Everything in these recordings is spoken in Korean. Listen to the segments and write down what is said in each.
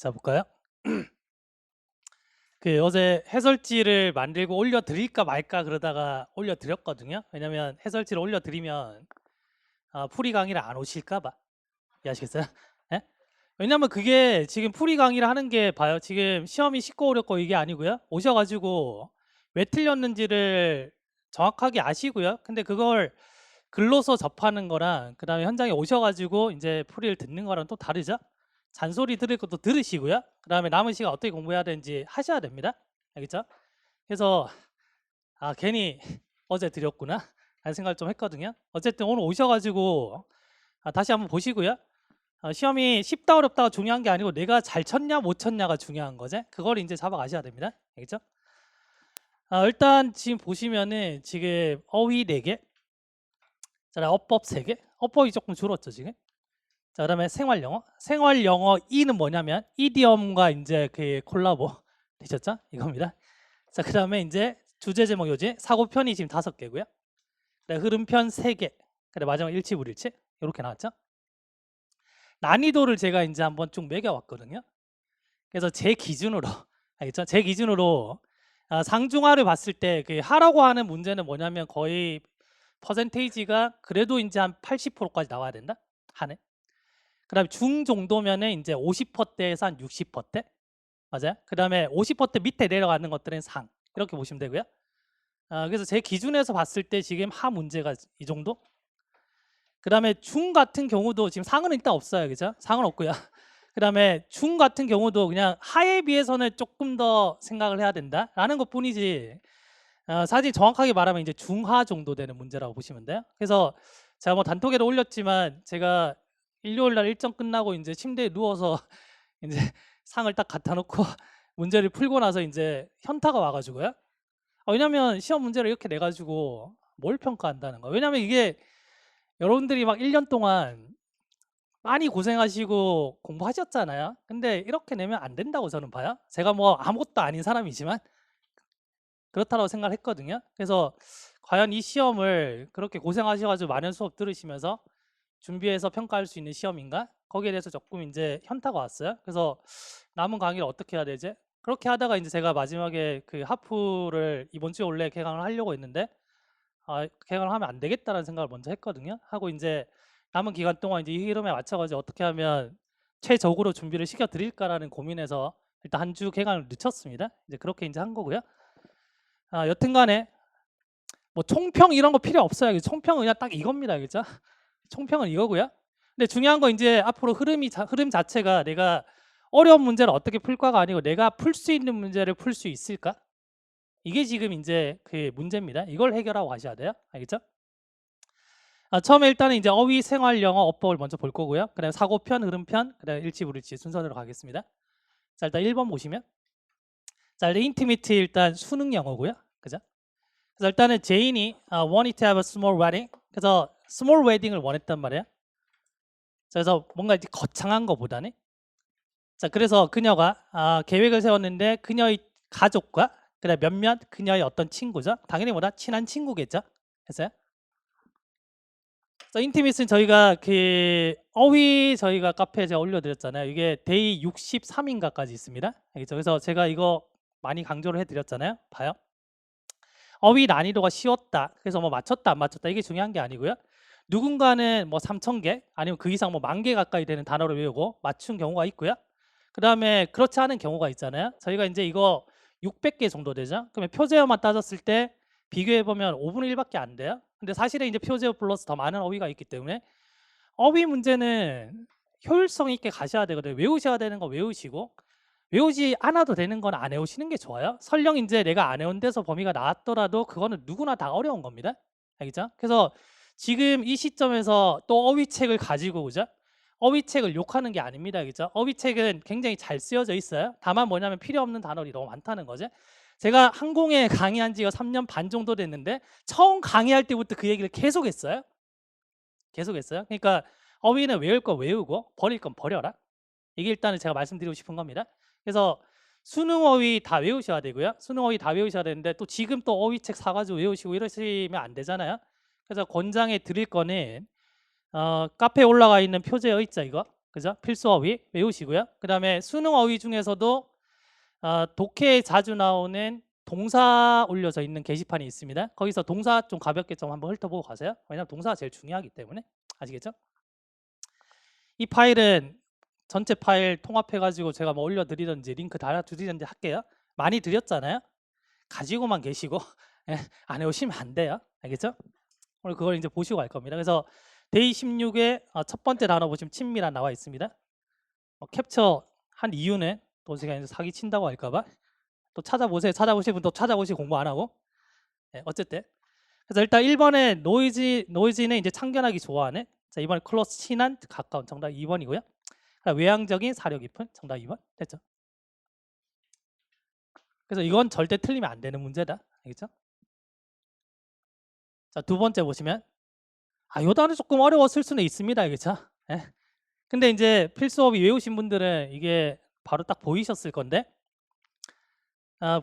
자, 볼까요? 어제 해설지를 만들고 올려드릴까 말까 그러다가 올려드렸거든요. 왜냐면 해설지를 올려드리면 풀이 강의를 안 오실까 봐. 이해하시겠어요? 예? 왜냐면 그게 지금 풀이 강의를 하는 게 봐요. 지금 시험이 쉽고 어렵고 이게 아니고요. 오셔가지고 왜 틀렸는지를 정확하게 아시고요. 근데 그걸 글로서 접하는 거랑 그 다음에 현장에 오셔가지고 이제 풀이를 듣는 거랑 또 다르죠. 잔소리 들을 것도 들으시고요. 그 다음에 남은 시간 어떻게 공부해야 되는지 하셔야 됩니다. 알겠죠? 그래서 괜히 어제 드렸구나 라는 생각을 좀 했거든요. 어쨌든 오늘 오셔가지고 다시 한번 보시고요. 시험이 쉽다 어렵다가 중요한 게 아니고 내가 잘 쳤냐 못 쳤냐가 중요한 거지. 그걸 이제 잡아가셔야 됩니다. 알겠죠? 일단 지금 보시면은 지금 어휘 4개, 자, 어법 3개, 어법이 조금 줄었죠 지금. 자, 그다음에 생활영어. 생활영어 2는 뭐냐면 이디엄과 이제 그 콜라보 되셨죠? 이겁니다. 자, 그다음에 이제 주제 제목 요지 사고편이 지금 5개고요. 흐름편 3개. 그다음 마지막 일치불일치 이렇게 나왔죠? 난이도를 제가 이제 한번 쭉 매겨왔거든요. 그래서 제 기준으로 알겠죠? 제 기준으로 상중하를 봤을 때 그 하라고 하는 문제는 뭐냐면 거의 퍼센테이지가 그래도 이제 한 80%까지 나와야 된다. 하네. 그다음에 중 정도면은 이제 50%대에서 한 60%대 맞아요. 그다음에 50% 밑에 내려가는 것들은 상 이렇게 보시면 되고요. 그래서 제 기준에서 봤을 때 지금 하 문제가 이 정도. 그다음에 중 같은 경우도 지금 상은 일단 없어요, 그죠? 상은 없고요. 그다음에 중 같은 경우도 그냥 하에 비해서는 조금 더 생각을 해야 된다라는 것뿐이지. 사실 정확하게 말하면 이제 중하 정도 되는 문제라고 보시면 돼요. 그래서 제가 뭐 단톡에도 올렸지만 제가 일요일 날 일정 끝나고 이제 침대에 누워서 이제 상을 딱 갖다 놓고 문제를 풀고 나서 이제 현타가 와가지고요. 왜냐면 시험 문제를 이렇게 내가지고 뭘 평가한다는 거예요. 왜냐면 이게 여러분들이 막 1년 동안 많이 고생하시고 공부하셨잖아요. 근데 이렇게 내면 안 된다고 저는 봐요. 제가 뭐 아무것도 아닌 사람이지만 그렇다고 생각했거든요. 그래서 과연 이 시험을 그렇게 고생하셔가지고 많은 수업 들으시면서 준비해서 평가할 수 있는 시험인가? 거기에 대해서 조금 이제 현타가 왔어요. 그래서 남은 강의를 어떻게 해야 되지? 그렇게 하다가 이제 제가 마지막에 그 하프를 이번 주에 원래 개강을 하려고 했는데 개강을 하면 안 되겠다라는 생각을 먼저 했거든요. 하고 이제 남은 기간 동안 이제 이 흐름에 맞춰가지고 어떻게 하면 최적으로 준비를 시켜 드릴까라는 고민에서 일단 한 주 개강을 늦췄습니다. 이제 그렇게 이제 한 거고요. 여튼간에 뭐 총평 이런 거 필요 없어요. 총평은 그냥 딱 이겁니다, 그죠? 총평은 이거고요. 근데 중요한 건 이제 앞으로 흐름 자체가 내가 어려운 문제를 어떻게 풀까가 아니고 내가 풀 수 있는 문제를 풀 수 있을까? 이게 지금 이제 그 문제입니다. 이걸 해결하고 가셔야 돼요. 알겠죠? 처음에 일단은 이제 어휘, 생활, 영어, 어법을 먼저 볼 거고요. 그다음에 사고편, 흐름편, 그다음에 일치불일치 순서대로 가겠습니다. 자, 일단 1번 보시면 자, 일단 인티미트 일단 수능 영어고요. 그죠? 그래서 일단은 제인이 wanted to have a small wedding. 그래서 small wedding을 원했단 말이에요. 그래서 뭔가 이제 거창한 거보다는 자, 그래서 그녀가 계획을 세웠는데 그녀의 가족과 그다음 몇몇 그녀의 어떤 친구죠. 당연히 뭐다 친한 친구겠죠. 했어요. 그래서 인티미스는 저희가 그 어휘 저희가 카페에 제가 올려드렸잖아요. 이게 데이 63인가까지 있습니다. 알겠죠? 그래서 제가 이거 많이 강조를 해드렸잖아요. 봐요. 어휘 난이도가 쉬웠다. 그래서 뭐 맞췄다 안 맞췄다 이게 중요한 게 아니고요. 누군가는 뭐 3,000개 아니면 그 이상 뭐 10,000개 가까이 되는 단어를 외우고 맞춘 경우가 있고요. 그 다음에 그렇지 않은 경우가 있잖아요. 저희가 이제 이거 600개 정도 되죠. 그러면 표제어만 따졌을 때 비교해보면 5분의 1밖에 안 돼요. 근데 사실은 이제 표제어 플러스 더 많은 어휘가 있기 때문에 어휘 문제는 효율성 있게 가셔야 되거든요. 외우셔야 되는 거 외우시고 외우지 않아도 되는 건 안 외우시는 게 좋아요. 설령 이제 내가 안 외운 데서 범위가 나왔더라도 그거는 누구나 다 어려운 겁니다. 알겠죠? 그래서 지금 이 시점에서 또 어휘책을 가지고 그죠? 어휘책을 욕하는 게 아닙니다. 그죠? 어휘책은 굉장히 잘 쓰여져 있어요. 다만 뭐냐면 필요 없는 단어들이 너무 많다는 거죠. 제가 항공에 강의한 지가 3년 반 정도 됐는데 처음 강의할 때부터 그 얘기를 계속 했어요. 계속 했어요. 그러니까 어휘는 외울 거 외우고 버릴 건 버려라. 이게 일단은 제가 말씀드리고 싶은 겁니다. 그래서 수능 어휘 다 외우셔야 되고요. 수능 어휘 다 외우셔야 되는데 또 지금 또 어휘책 사가지고 외우시고 이러시면 안 되잖아요. 그래서 권장해 드릴 거는 카페에 올라가 있는 표제어 있죠 이거. 그죠? 필수 어휘 외우시고요. 그 다음에 수능 어휘 중에서도 독해에 자주 나오는 동사 올려져 있는 게시판이 있습니다. 거기서 동사 좀 가볍게 좀 한번 훑어보고 가세요. 왜냐면 동사가 제일 중요하기 때문에. 아시겠죠? 이 파일은 전체 파일 통합해가지고 제가 뭐 올려드리든지 링크 달아드리든지 할게요. 많이 드렸잖아요. 가지고만 계시고 안 해오시면 안 돼요. 알겠죠? 오늘 그걸 이제 보시고 갈 겁니다. 그래서 데이 16에 첫 번째 단어 보시면 친밀한 나와 있습니다. 캡처 한 이유는 또 제가 이제 사기 친다고 할까봐 또 찾아보세요. 찾아보실 분 또 찾아보시고 공부 안 하고. 어쨌든 그래서 일단 1번에 노이즈는 이제 참견하기 좋아하네. 자, 이번에 클로스 친한 가까운 정답 2번이고요. 외향적인 사려 깊은 정답 2번 됐죠? 그래서 이건 절대 틀리면 안 되는 문제다. 알겠죠? 자, 두 번째 보시면 요 단어 조금 어려웠을 수는 있습니다. 알겠죠? 예. 근데 이제 필수어휘 외우신 분들은 이게 바로 딱 보이셨을 건데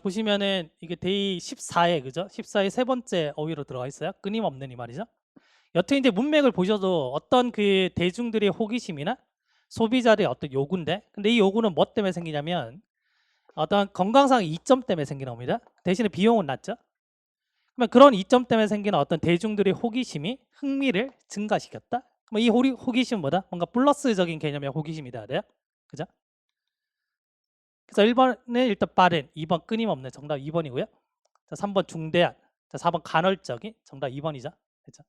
보시면은 이게 데이 14에 그죠? 14에 세 번째 어휘로 들어가 있어요. 끊임없는 이 말이죠. 여튼 이제 문맥을 보셔도 어떤 그 대중들의 호기심이나 소비자들의 어떤 요구인데 근데 이 요구는 뭐 때문에 생기냐면 어떤 건강상 이점 때문에 생기는 겁니다. 대신에 비용은 낮죠. 그러면 그런 이점 때문에 생기는 어떤 대중들의 호기심이 흥미를 증가시켰다. 이 호기심은 뭐다? 뭔가 플러스적인 개념의 호기심이다. 돼요? 그죠? 그래서 1번은 일단 빠른, 2번 끊임없는 정답 2번이고요. 자, 3번 중대한, 자, 4번 간헐적인 정답 2번이죠. 그렇죠?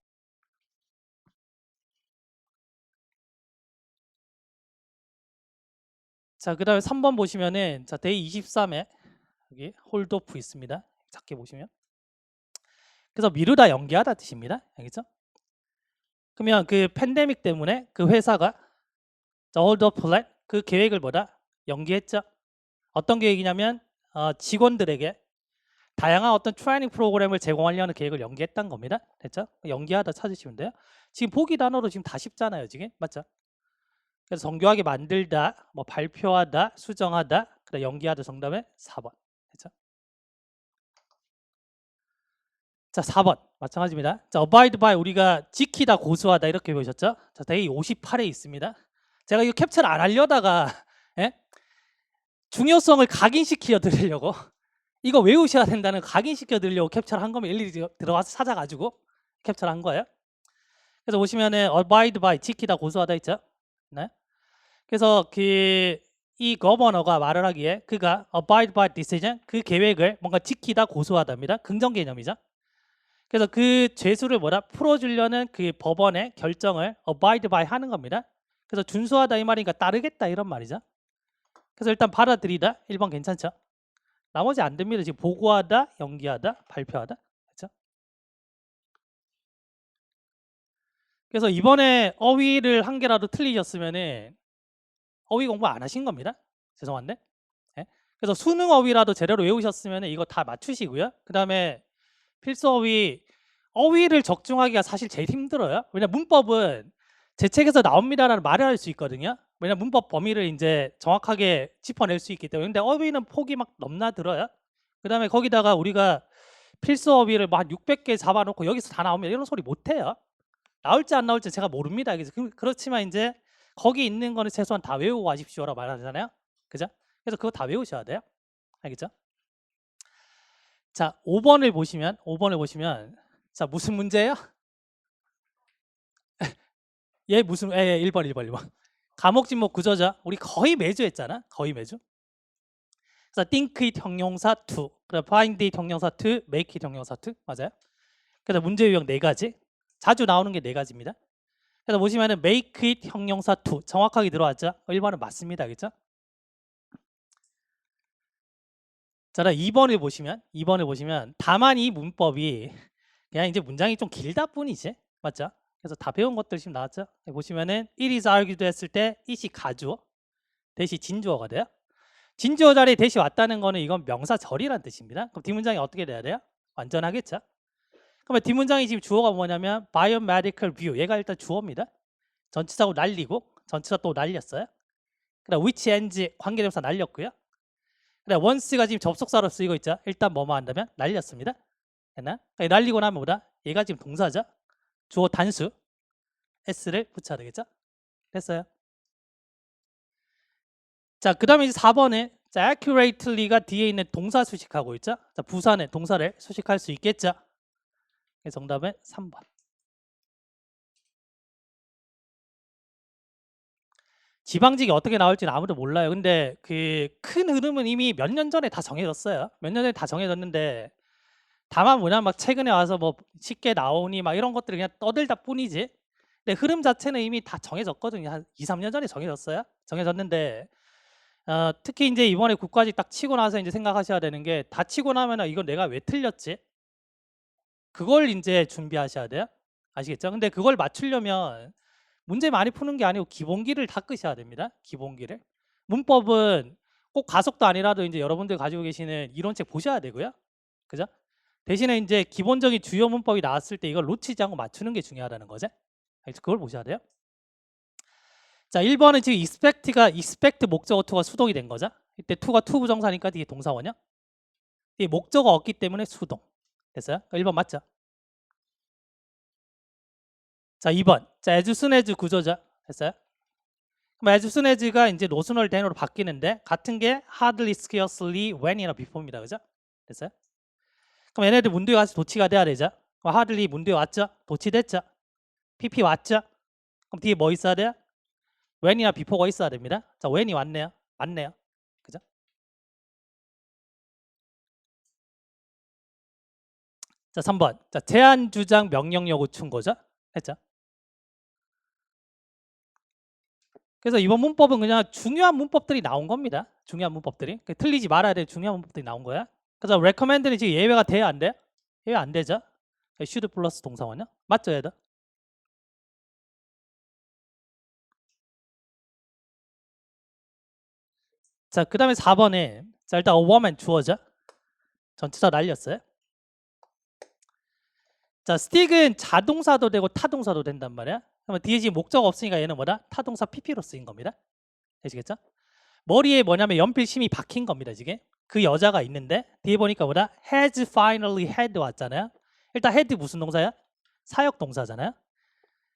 자, 그다음에 3번 보시면은 자, 데이 23에 여기 홀드오프 있습니다. 작게 보시면. 그래서 미루다 연기하다 뜻입니다. 알겠죠? 그러면 그 팬데믹 때문에 그 회사가 홀드오프 플랜 그 계획을 뭐다? 연기했죠. 어떤 계획이냐면 직원들에게 다양한 어떤 트레이닝 프로그램을 제공하려는 계획을 연기했던 겁니다. 됐죠? 연기하다 찾으시면 돼요. 지금 보기 단어로 지금 다 쉽잖아요. 지금 맞죠? 그래서 정교하게 만들다, 뭐 발표하다, 수정하다, 그다음 연기하다 정답은 4번. 됐죠? 자, 4번 마찬가지입니다. 자, abide by 우리가 지키다, 고수하다 이렇게 보셨죠? 자, 데이 58에 있습니다. 제가 이거 캡처를 안 하려다가 중요성을 각인시켜 드리려고 이거 외우셔야 된다는 각인시켜 드리려고 캡처를 한 거면 일일이 들어가서 찾아가지고 캡처를 한 거예요. 그래서 보시면은 abide by 지키다, 고수하다 있죠? 네. 그래서 이 거버너가 말을 하기에 그가 abide by decision 그 계획을 뭔가 지키다, 고수하다입니다. 긍정 개념이죠. 그래서 그 죄수를 풀어주려는 그 법원의 결정을 abide by 하는 겁니다. 그래서 준수하다 이 말이니까 따르겠다 이런 말이죠. 그래서 일단 받아들이다 1번 괜찮죠? 나머지 안 됩니다. 지금 보고하다, 연기하다, 발표하다. 그렇죠? 그래서 이번에 어휘를 한 개라도 틀리셨으면은 어휘 공부 안 하신 겁니다. 죄송한데. 네? 그래서 수능 어휘라도 제대로 외우셨으면 이거 다 맞추시고요. 그 다음에 필수 어휘를 적중하기가 사실 제일 힘들어요. 왜냐면 문법은 제 책에서 나옵니다라는 말을 할 수 있거든요. 왜냐면 문법 범위를 이제 정확하게 짚어낼 수 있기 때문에. 근데 어휘는 폭이 막 넘나들어요. 그 다음에 거기다가 우리가 필수 어휘를 막 600개 잡아놓고 여기서 다 나오면 이런 소리 못해요. 나올지 안 나올지 제가 모릅니다. 그렇지만 이제 거기 있는 거는 최소한 다 외우고 가십시오라고 말하잖아요. 그죠? 그래서 그거 다 외우셔야 돼요. 알겠죠? 자, 5번을 보시면 자, 무슨 문제예요? 무슨 1번. 감옥 진목 구조죠. 우리 거의 매주 했잖아. 거의 매주. 그래서 think it 형용사 to, 그다음 find it 형용사 to, make it 형용사 to. 맞아요? 그래서 문제 유형 4가지. 자주 나오는 게 4가지입니다. 그래서 보시면은 make it 형용사 to 정확하게 들어왔죠? 1번은 맞습니다. 알겠죠? 자, 2번을 보시면 다만 이 문법이 그냥 이제 문장이 좀 길다 뿐이지. 맞죠? 그래서 다 배운 것들 지금 나왔죠? 보시면은 it is argued 했을 때 it이 가주어, 대시 진주어가 돼요. 진주어 자리에 대시 왔다는 거는 이건 명사절이라는 뜻입니다. 그럼 뒷문장이 어떻게 돼야 돼요? 완전하겠죠? 그러면 뒷문장이 지금 주어가 뭐냐면 biomedical view. 얘가 일단 주어입니다. 전치사고 날리고 전치사 또 날렸어요. 그다음 which ends 관계대명사 날렸고요. 그다음 once가 지금 접속사로 쓰이고 있죠. 일단 뭐뭐 한다면 날렸습니다. 됐나? 날리고 나면 뭐다? 얘가 지금 동사죠. 주어 단수 s를 붙여야 되겠죠? 됐어요. 자, 그 다음에 이제 4번에 자, accurately가 뒤에 있는 동사 수식하고 있죠. 자, 부사는 동사를 수식할 수 있겠죠. 그래서 정답은 3번. 지방직이 어떻게 나올지는 아무도 몰라요. 근데 그 큰 흐름은 이미 몇 년 전에 다 정해졌어요. 몇 년 전에 다 정해졌는데 다만 뭐냐 막 최근에 와서 뭐 쉽게 나오니 막 이런 것들을 그냥 떠들다 뿐이지. 근데 흐름 자체는 이미 다 정해졌거든요. 한 2, 3년 전에 정해졌어요. 정해졌는데 특히 이제 이번에 국가직 딱 치고 나서 이제 생각하셔야 되는 게 다 치고 나면은 이건 내가 왜 틀렸지? 그걸 이제 준비하셔야 돼요. 아시겠죠? 근데 그걸 맞추려면 문제 많이 푸는 게 아니고 기본기를 닦으셔야 됩니다. 기본기를. 문법은 꼭 가속도 아니라도 이제 여러분들 가지고 계시는 이론책 보셔야 되고요. 그죠? 대신에 이제 기본적인 주요 문법이 나왔을 때 이걸 놓치지 않고 맞추는 게 중요하다는 거죠. 그걸 보셔야 돼요. 자, 1번은 지금 expect가 expect 목적어 to가 수동이 된 거죠. 이때 to가 to 부정사니까 뒤에 동사원이요. 뒤에 목적어 없기 때문에 수동. 됐어요? 1번 맞죠? 자, 2번. 자, as soon as 구조죠. 됐어요? 그럼 as soon as가 이제 노순월 대노로 바뀌는데 같은 게 hardly, scarcely, when이나 before입니다. 그죠? 됐어요? 그럼 얘네들 문두에 와서 도치가 돼야 되죠. 그럼 hardly 문두에 왔죠? 도치됐죠? pp 왔죠? 그럼 뒤에 뭐 있어야 돼요? when이나 before가 있어야 됩니다. 자, when이 왔네요. 맞네요. 그죠? 자, 3번. 자, 제한 주장 명령 요구 충고죠. 했죠? 그래서 이번 문법은 그냥 중요한 문법들이 나온 겁니다. 중요한 문법들이. 틀리지 말아야 될 중요한 문법들이 나온 거야. 그래서 recommend는 지금 예외가 돼야 안 돼요? 예외 안 되죠? should 플러스 동사원이요? 맞죠, 얘들? 자, 그 다음에 4번에 자, 일단 a woman 주어죠. 전치사 날렸어요. 자, stick은 자동사도 되고 타동사도 된단 말이야. 그러면 뒤에 지금 목적 없으니까 얘는 뭐다? 타동사 pp로 쓰인 겁니다. 되시겠죠? 머리에 뭐냐면 연필심이 박힌 겁니다. 지금 그 여자가 있는데 뒤에 보니까 뭐다? has finally had 왔잖아요. 일단 had 무슨 동사야? 사역 동사잖아요.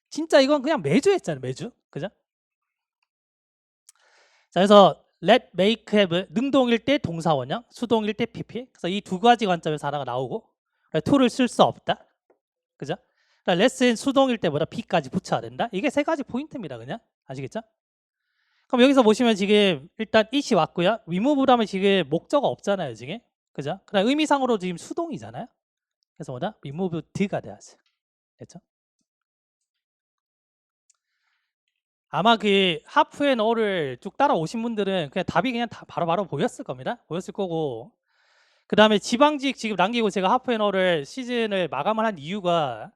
진짜 이건 그냥 매주 했잖아요. 매주. 그죠? 자, 그래서 let, make, have 능동일 때 동사원형, 수동일 때 pp. 그래서 이 두 가지 관점에서 하나가 나오고 to를 쓸 수 없다. 그죠? 그러니까 let은 수동일 때보다 be까지 붙여야 된다. 이게 세 가지 포인트입니다. 그냥 아시겠죠? 그럼 여기서 보시면 지금 일단 it이 왔고요. remove를 하면 지금 목적어 없잖아요. 지금. 그죠? 그다음 의미상으로 지금 수동이잖아요. 그래서 뭐다? removed가 돼야지. 됐죠? 아마 그 하프 앤 어를 쭉 따라오신 분들은 그냥 답이 그냥 다 바로바로 보였을 겁니다. 보였을 거고. 그 다음에 지방직 지금 남기고 제가 하프 앤 어를 시즌을 마감을 한 이유가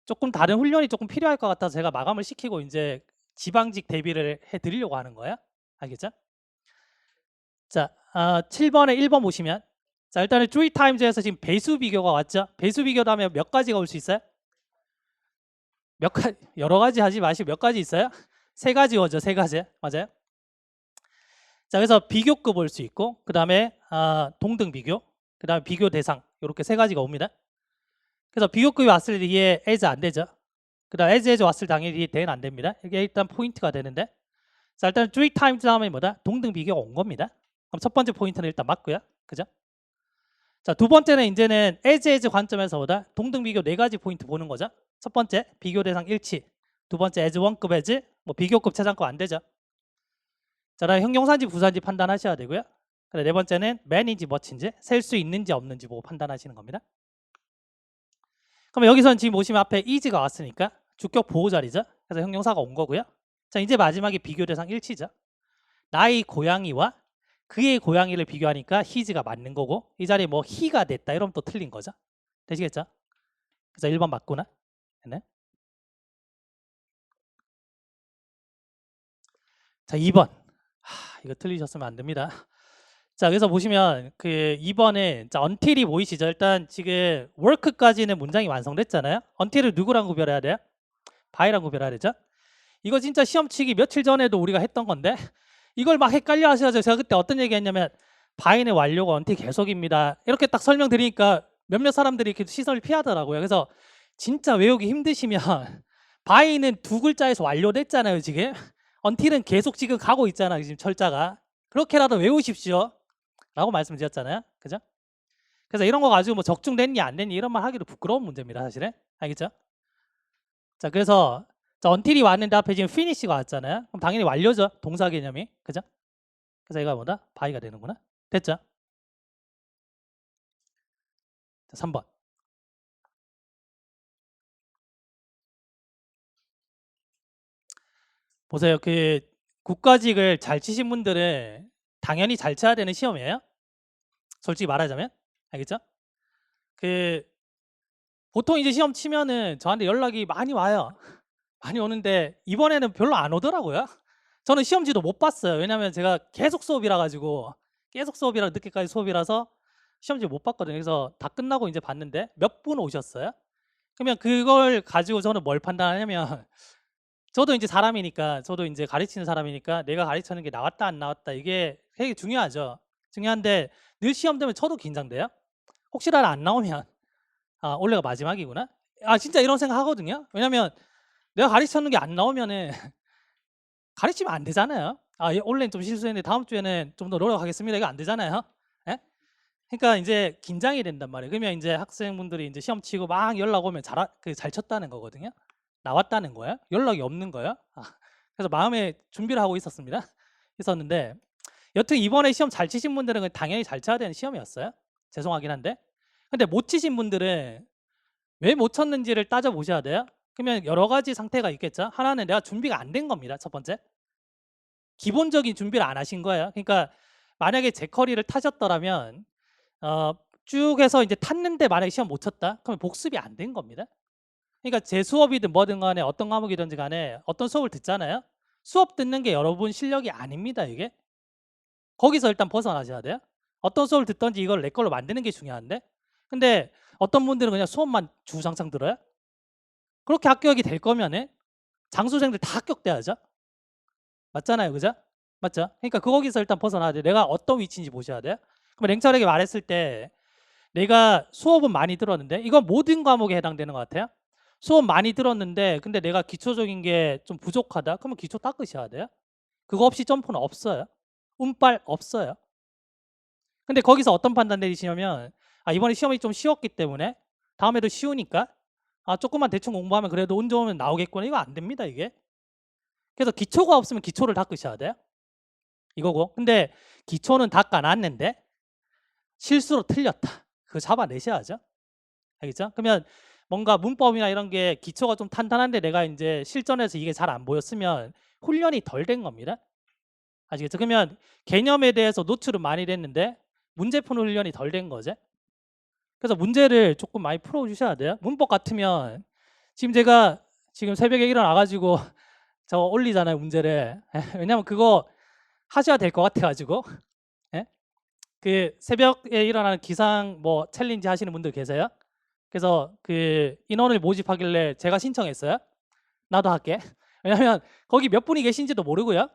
조금 다른 훈련이 조금 필요할 것 같아서 제가 마감을 시키고 이제 지방직 대비를 해드리려고 하는 거예요. 알겠죠? 자, 7번에 1번 보시면 자, 일단은 three times에서 지금 배수 비교가 왔죠. 배수 비교도 하면 몇 가지가 올 수 있어요? 몇 가지, 여러 가지 하지 마시고 몇 가지 있어요? 세 가지 오죠. 세 가지. 맞아요? 자, 그래서 비교급 올 수 있고 그 다음에 동등 비교, 그 다음에 비교 대상 이렇게 세 가지가 옵니다. 그래서 비교급이 왔을 때 이게 as 안 되죠. 그 다음 as 왔을 때 당연히 then 안 됩니다. 이게 일단 포인트가 되는데 자, 일단 three times 다음에 뭐다? 동등 비교가 온 겁니다. 그럼 첫 번째 포인트는 일단 맞고요. 그죠? 자, 두 번째는 이제는 as 관점에서 보다 동등 비교 네 가지 포인트 보는 거죠. 첫 번째 비교 대상 일치, 두 번째 as 원급 as 뭐 비교급 최상급 안 되죠. 자, 다음 형용사인지 부사인지 판단하셔야 되고요. 그래, 네 번째는 man인지 much인지 셀 수 있는지 없는지 보고 판단하시는 겁니다. 그럼 여기서는 지금 보시면 앞에 is가 왔으니까 주격 보호 자리죠. 그래서 형용사가 온 거고요. 자, 이제 마지막에 비교 대상 일치죠. 나의 고양이와 그의 고양이를 비교하니까 his가 맞는 거고 이 자리에 뭐 he가 됐다 이러면 또 틀린 거죠. 되시겠죠? 그래서 1번 맞구나. 네. 자, 2번. 이거 틀리셨으면 안 됩니다. 자, 그래서 보시면 그 2번에 자, until이 보이시죠? 일단 지금 work까지는 문장이 완성됐잖아요. until을 누구랑 구별해야 돼요? by랑 구별해야 되죠? 이거 진짜 시험 치기 며칠 전에도 우리가 했던 건데 이걸 막 헷갈려 하셔서 제가 그때 어떤 얘기 했냐면 by는 완료고 until 계속입니다. 이렇게 딱 설명드리니까 몇몇 사람들이 이렇게 시선을 피하더라고요. 그래서 진짜 외우기 힘드시면 by는 두 글자에서 완료됐잖아요. 지금 until은 계속 지금 가고 있잖아요. 지금 철자가. 그렇게라도 외우십시오. 라고 말씀드렸잖아요. 그죠? 그래서 이런 거 가지고 뭐 적중됐니 안 됐니 이런 말 하기도 부끄러운 문제입니다. 사실은. 알겠죠? 자, 그래서 자, until이 왔는데 앞에 지금 finish가 왔잖아요. 그럼 당연히 완료죠. 동사 개념이. 그죠? 그래서 이거 뭐다? by가 되는구나. 됐죠? 자, 3번. 보세요. 그 국가직을 잘 치신 분들은 당연히 잘 쳐야 되는 시험이에요. 솔직히 말하자면. 알겠죠? 그 보통 이제 시험 치면은 저한테 연락이 많이 와요. 많이 오는데 이번에는 별로 안 오더라고요. 저는 시험지도 못 봤어요. 왜냐면 제가 계속 수업이라 가지고 계속 수업이라 늦게까지 수업이라서 시험지 못 봤거든요. 그래서 다 끝나고 이제 봤는데 몇 분 오셨어요? 그러면 그걸 가지고 저는 뭘 판단하냐면 저도 이제 사람이니까 저도 이제 가르치는 사람이니까 내가 가르치는 게 나왔다 안 나왔다 이게 되게 중요하죠. 중요한데 늘 시험 되면 저도 긴장돼요. 혹시라도 안 나오면 아 올해가 마지막이구나. 아 진짜 이런 생각 하거든요. 왜냐면 내가 가르쳤는 게 안 나오면은 가르치면 안 되잖아요. 아 올해는 좀 실수했는데 다음 주에는 좀 더 노력하겠습니다. 이거 안 되잖아요. 예? 그러니까 이제 긴장이 된단 말이에요. 그러면 이제 학생분들이 이제 시험 치고 막 연락 오면 잘 쳤다는 거거든요. 나왔다는 거예요. 연락이 없는 거예요. 아, 그래서 마음에 준비를 하고 있었는데 여튼 이번에 시험 잘 치신 분들은 당연히 잘 쳐야 되는 시험이었어요. 죄송하긴 한데. 근데 못 치신 분들은 왜 못 쳤는지를 따져 보셔야 돼요. 그러면 여러 가지 상태가 있겠죠. 하나는 내가 준비가 안 된 겁니다. 첫 번째. 기본적인 준비를 안 하신 거예요. 그러니까 만약에 제커리를 타셨더라면 쭉 해서 이제 탔는데 만약에 시험 못 쳤다? 그러면 복습이 안 된 겁니다. 그러니까 제 수업이든 뭐든 간에 어떤 과목이든지 간에 어떤 수업을 듣잖아요. 수업 듣는 게 여러분 실력이 아닙니다. 이게. 거기서 일단 벗어나셔야 돼요. 어떤 수업을 듣던지 이걸 내 걸로 만드는 게 중요한데 근데 어떤 분들은 그냥 수업만 주구장창 들어요. 그렇게 합격이 될 거면은 장수생들 다 합격돼야죠. 맞잖아요. 그죠? 맞죠? 그러니까 거기서 일단 벗어나야 돼요. 내가 어떤 위치인지 보셔야 돼요. 그럼 냉철하게 말했을 때 내가 수업은 많이 들었는데 이건 모든 과목에 해당되는 것 같아요. 수업 많이 들었는데 근데 내가 기초적인 게 좀 부족하다? 그러면 기초 닦으셔야 돼요. 그거 없이 점프는 없어요. 운빨 없어요. 근데 거기서 어떤 판단 내리시냐면 아 이번에 시험이 좀 쉬웠기 때문에 다음에도 쉬우니까 아 조금만 대충 공부하면 그래도 운 좋으면 나오겠구나. 이거 안 됩니다 이게. 그래서 기초가 없으면 기초를 닦으셔야 돼요. 이거고. 근데 기초는 닦아놨는데 실수로 틀렸다. 그거 잡아내셔야죠. 알겠죠? 그러면 뭔가 문법이나 이런 게 기초가 좀 탄탄한데 내가 이제 실전에서 이게 잘 안 보였으면 훈련이 덜 된 겁니다. 아시겠죠? 그러면 개념에 대해서 노출은 많이 됐는데 문제 푸는 훈련이 덜 된 거죠. 그래서 문제를 조금 많이 풀어주셔야 돼요. 문법 같으면 지금 제가 지금 새벽에 일어나가지고 저 올리잖아요 문제를. 왜냐면 그거 하셔야 될 것 같아가지고. 예? 그 새벽에 일어나는 기상 뭐 챌린지 하시는 분들 계세요? 그래서 그 인원을 모집하길래 제가 신청했어요. 나도 할게. 왜냐면 거기 몇 분이 계신지도 모르고요.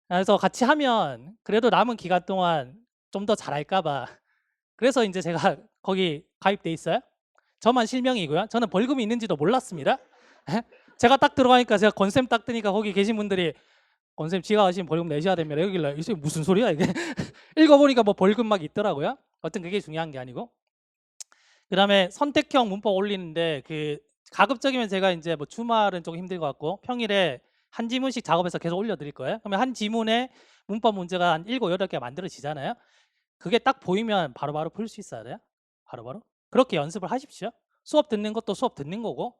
그래서 같이 하면 그래도 남은 기간 동안 좀 더 잘할까 봐. 그래서 이제 제가 거기 가입돼 있어요. 저만 실명이고요. 저는 벌금이 있는지도 몰랐습니다. 제가 딱 들어가니까 제가 건쌤 딱 뜨니까 거기 계신 분들이 건쌤 지각하시면 벌금 내셔야 됩니다. 여기길래 이게 무슨 소리야 이게. 읽어보니까 뭐 벌금 막 있더라고요. 어떤 그게 중요한 게 아니고. 그 다음에 선택형 문법 올리는데 그 가급적이면 제가 이제 뭐 주말은 조금 힘들 것 같고 평일에 한 지문씩 작업해서 계속 올려드릴 거예요. 그러면 한 지문에 문법 문제가 한 7, 8개 만들어지잖아요. 그게 딱 보이면 바로바로 풀 수 있어야 돼요. 바로바로. 그렇게 연습을 하십시오. 수업 듣는 것도 수업 듣는 거고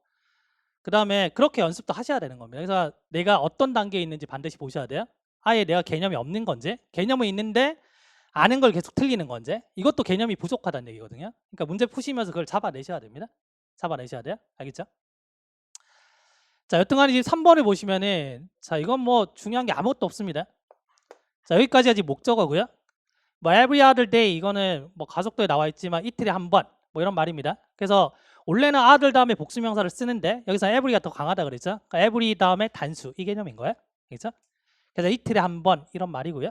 그 다음에 그렇게 연습도 하셔야 되는 겁니다. 그래서 내가 어떤 단계에 있는지 반드시 보셔야 돼요. 아예 내가 개념이 없는 건지 개념은 있는데 아는 걸 계속 틀리는 건지 이것도 개념이 부족하다는 얘기거든요. 그러니까 문제 푸시면서 그걸 잡아내셔야 됩니다. 잡아내셔야 돼요. 알겠죠? 자, 여튼간에 지금 3번을 보시면은 자 이건 뭐 중요한 게 아무것도 없습니다. 자 여기까지 아직 목적어고요. 뭐 every other day 이거는 뭐 가속도에 나와 있지만 이틀에 한 번 뭐 이런 말입니다. 그래서 원래는 other 다음에 복수명사를 쓰는데 여기서 every가 더 강하다 그랬죠. 그러니까 every 다음에 단수 이 개념인 거예요. 그렇죠? 그래서 이틀에 한 번 이런 말이고요.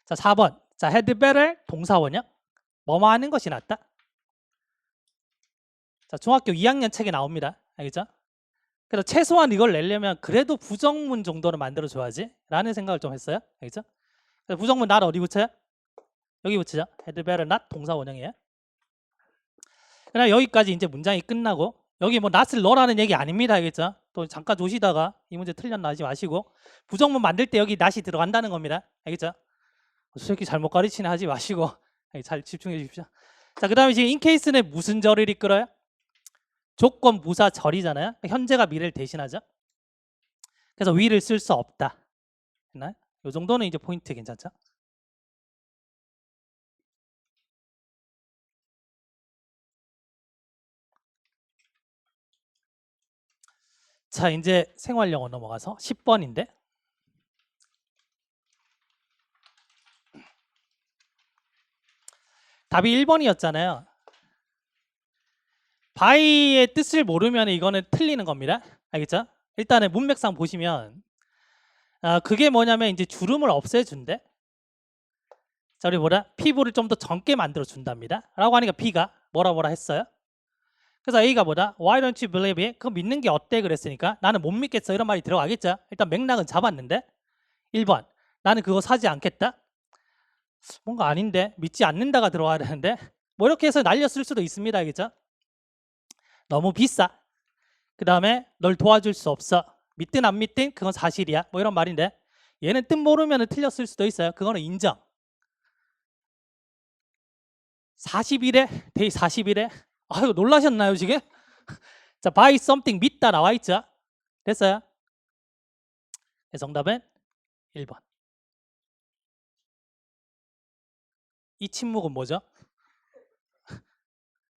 자 4번 자 had better 동사원형 뭐뭐 하는 것이 낫다. 자 중학교 2학년 책에 나옵니다. 알겠죠? 그래서 최소한 이걸 내려면 그래도 부정문 정도는 만들어줘야지 라는 생각을 좀 했어요. 알겠죠? 그래서 부정문 not 어디 붙여요? 여기 붙이죠. had better not 동사 원형이에요. 그냥 여기까지 이제 문장이 끝나고 여기 뭐 not을 넣으라는 얘기 아닙니다. 알겠죠? 또 잠깐 조시다가 이 문제 틀렸나 하지 마시고 부정문 만들 때 여기 not이 들어간다는 겁니다. 알겠죠? 새끼 잘못 가르치네 하지 마시고 잘 집중해 주십시오. 자, 그 다음에 지금 incase는 무슨 절을 이끌어요? 조건 부사 절이잖아요. 현재가 미래를 대신하죠. 그래서 will을 쓸 수 없다. 됐나요? 이 정도는 이제 포인트 괜찮죠? 자, 이제 생활영어 넘어가서 10번인데 답이 1번이었잖아요. by의 뜻을 모르면 이거는 틀리는 겁니다. 알겠죠? 일단은 문맥상 보시면 그게 뭐냐면 이제 주름을 없애준대. 자, 우리 뭐라? 피부를 좀 더 젊게 만들어 준답니다. 라고 하니까 B가 뭐라 했어요. 그래서 A가 뭐다? Why don't you believe it? 그거 믿는 게 어때? 그랬으니까 나는 못 믿겠어. 이런 말이 들어가겠죠? 일단 맥락은 잡았는데 1번 나는 그거 사지 않겠다. 뭔가 아닌데 믿지 않는다가 들어와야 되는데 뭐 이렇게 해서 날렸을 수도 있습니다. 알겠죠? 너무 비싸. 그 다음에 널 도와줄 수 없어. 믿든 안 믿든 그건 사실이야. 뭐 이런 말인데 얘는 뜻 모르면 틀렸을 수도 있어요. 그거는 인정. 41에 데이 41에 아유 놀라셨나요 지금? 자, buy something 믿다 나와 있죠? 됐어요? 네, 정답은 1번. 이 침묵은 뭐죠?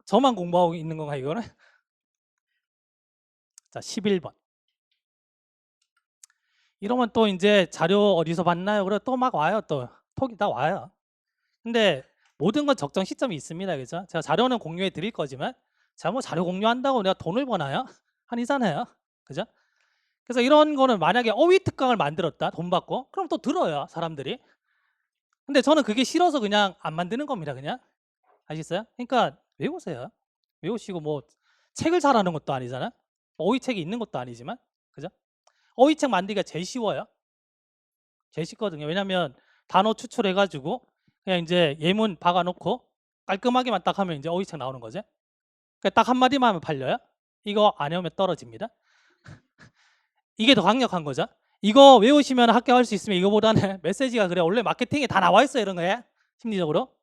저만 공부하고 있는 건가 이거는? 자, 11번. 이러면 또 이제 자료 어디서 봤나요? 그래 또 막 와요. 또 톡이 다 와요. 근데 모든 건 적정 시점이 있습니다. 그죠? 제가 자료는 공유해 드릴 거지만 제가 뭐 자료 공유한다고 내가 돈을 버나요? 아니잖아요. 그죠? 그래서 이런 거는 만약에 어휘 특강을 만들었다. 돈 받고 그럼 또 들어요. 사람들이. 근데 저는 그게 싫어서 그냥 안 만드는 겁니다. 그냥. 아시겠어요? 그러니까 외우세요. 외우시고 뭐 책을 사라는 것도 아니잖아. 어휘책이 있는 것도 아니지만. 그죠? 어휘책 만들기가 제일 쉬워요. 제일 쉽거든요. 왜냐면 단어 추출해가지고 그냥 이제 예문 박아놓고 깔끔하게만 딱 하면 이제 어휘책 나오는 거죠. 그러니까 딱 한마디만 하면 팔려요. 이거 안 외우면 떨어집니다. 이게 더 강력한 거죠. 이거 외우시면 합격할 수 있으면 이거보다는 메시지가 그래. 원래 마케팅에 다 나와 있어요. 이런 거에 심리적으로.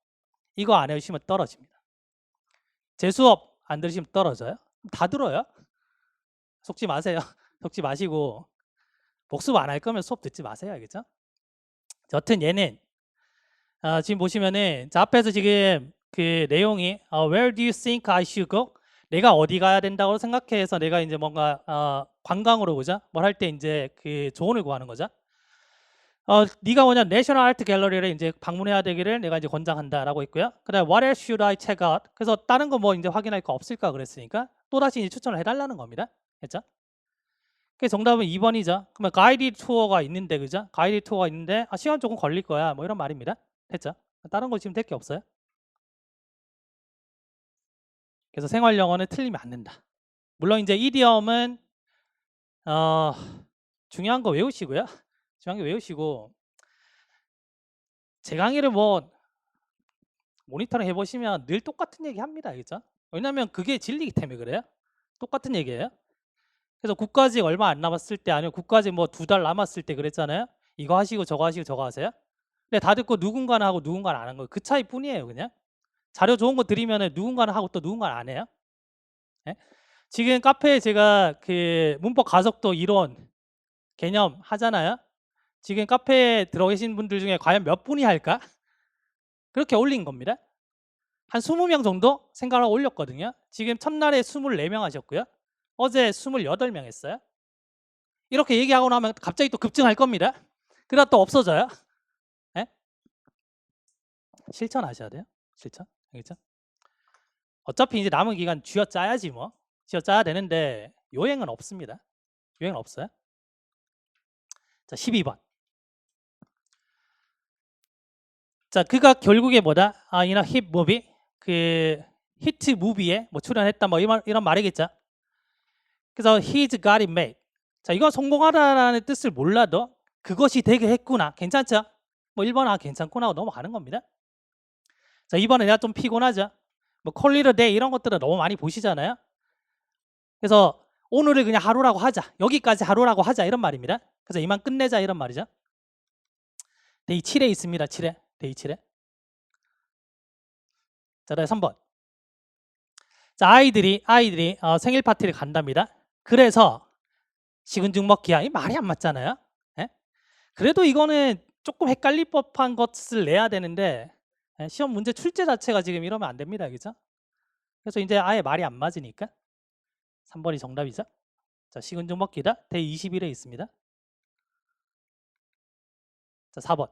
이거 안 외우시면 떨어집니다. 제 수업 안 들으시면 떨어져요. 다 들어요. 속지 마세요. 속지 마시고 복습 안 할 거면 수업 듣지 마세요. 알겠죠? 여튼 얘는 지금 보시면은 자, 앞에서 지금 그 내용이 Where do you think I should go? 내가 어디 가야 된다고 생각해서 내가 이제 뭔가 관광으로 보자. 뭘 할 때 이제 그 조언을 구하는 거죠. 네가 뭐냐 내셔널 아트 갤러리를 이제 방문해야 되기를 내가 이제 권장한다라고 있고요. 그다음에 What else should I check out? 그래서 다른 거 뭐 이제 확인할 거 없을까 그랬으니까 또 다시 이제 추천을 해달라는 겁니다. 됐죠? 그래서 정답은 2번이죠. 그러면 가이드 투어가 있는데 그죠? 가이드 투어가 있는데 시간 조금 걸릴 거야. 뭐 이런 말입니다. 됐죠? 다른 거 지금 될 게 없어요. 그래서 생활 영어는 틀리면 안 된다. 물론 이제 이디엄은 중요한 거 외우시고요. 중요한 거 외우시고 제 강의를 뭐 모니터링 해보시면 늘 똑같은 얘기 합니다. 알겠죠? 왜냐면 그게 진리이기 때문에 그래요. 똑같은 얘기예요. 그래서 국가직 얼마 안 남았을 때 아니면 국가직 뭐 2달 남았을 때 그랬잖아요. 이거 하시고 저거 하시고 저거 하세요. 근데 다 듣고 누군가는 하고 누군가는 안 한 거예요. 그 차이뿐이에요. 그냥 자료 좋은 거 드리면 누군가는 하고 또 누군가는 안 해요. 네? 지금 카페에 제가 그 문법 가속도 이론 개념 하잖아요. 지금 카페에 들어 계신 분들 중에 과연 몇 분이 할까? 그렇게 올린 겁니다. 한 20명 정도 생각을 올렸거든요. 지금 첫날에 24명 하셨고요. 어제 28명 했어요. 이렇게 얘기하고 나면 갑자기 또 급증할 겁니다. 그러다 또 없어져요. 네? 실천하셔야 돼요. 실천. 알겠죠? 어차피 이제 남은 기간 쥐어짜야지 뭐. 쥐어짜야 되는데 요행은 없습니다. 요행은 없어요. 자, 12번. 자, 그가 결국에 뭐다? 이나 힙 무비 그 히트 무비에 뭐 출연했다 뭐 이런 말이겠죠. 그래서 he's got it made. 자, 이건 성공하다라는 뜻을 몰라도 그것이 되게 했구나. 괜찮죠? 뭐 1번 아 괜찮구나 하고 넘어가는 겁니다. 자, 2번은 내가 좀 피곤하죠? 뭐 call it a day 이런 것들은 너무 많이 보시잖아요. 그래서 오늘을 그냥 하루라고 하자. 여기까지 하루라고 하자 이런 말입니다. 그래서 이만 끝내자 이런 말이죠. 데이 7에 있습니다. 7에. 데이 7에. 자, 다음 3번. 자, 아이들이 생일 파티를 간답니다. 그래서 식은 죽 먹기야. 이 말이 안 맞잖아요. 예? 그래도 이거는 조금 헷갈릴 법한 것을 내야 되는데 예? 시험 문제 출제 자체가 지금 이러면 안 됩니다. 그죠? 그래서 이제 아예 말이 안 맞으니까 3번이 정답이죠. 자, 식은 죽 먹기다. 데이 21에 있습니다. 자, 4번.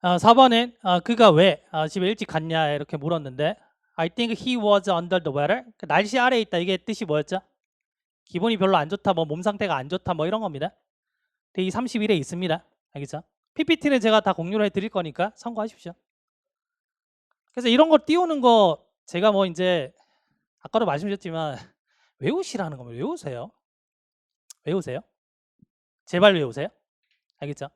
4번은 그가 왜 집에 일찍 갔냐 이렇게 물었는데 I think he was under the weather. 그 날씨 아래에 있다. 이게 뜻이 뭐였죠? 기분이 별로 안 좋다, 뭐 몸 상태가 안 좋다, 뭐 이런 겁니다. 데이 31에 있습니다. 알겠죠? PPT는 제가 다 공유를 해드릴 거니까 참고하십시오. 그래서 이런 거 띄우는 거 제가 뭐 이제 아까도 말씀드렸지만 외우시라는 겁니다. 외우세요. 외우세요. 제발 외우세요. 알겠죠?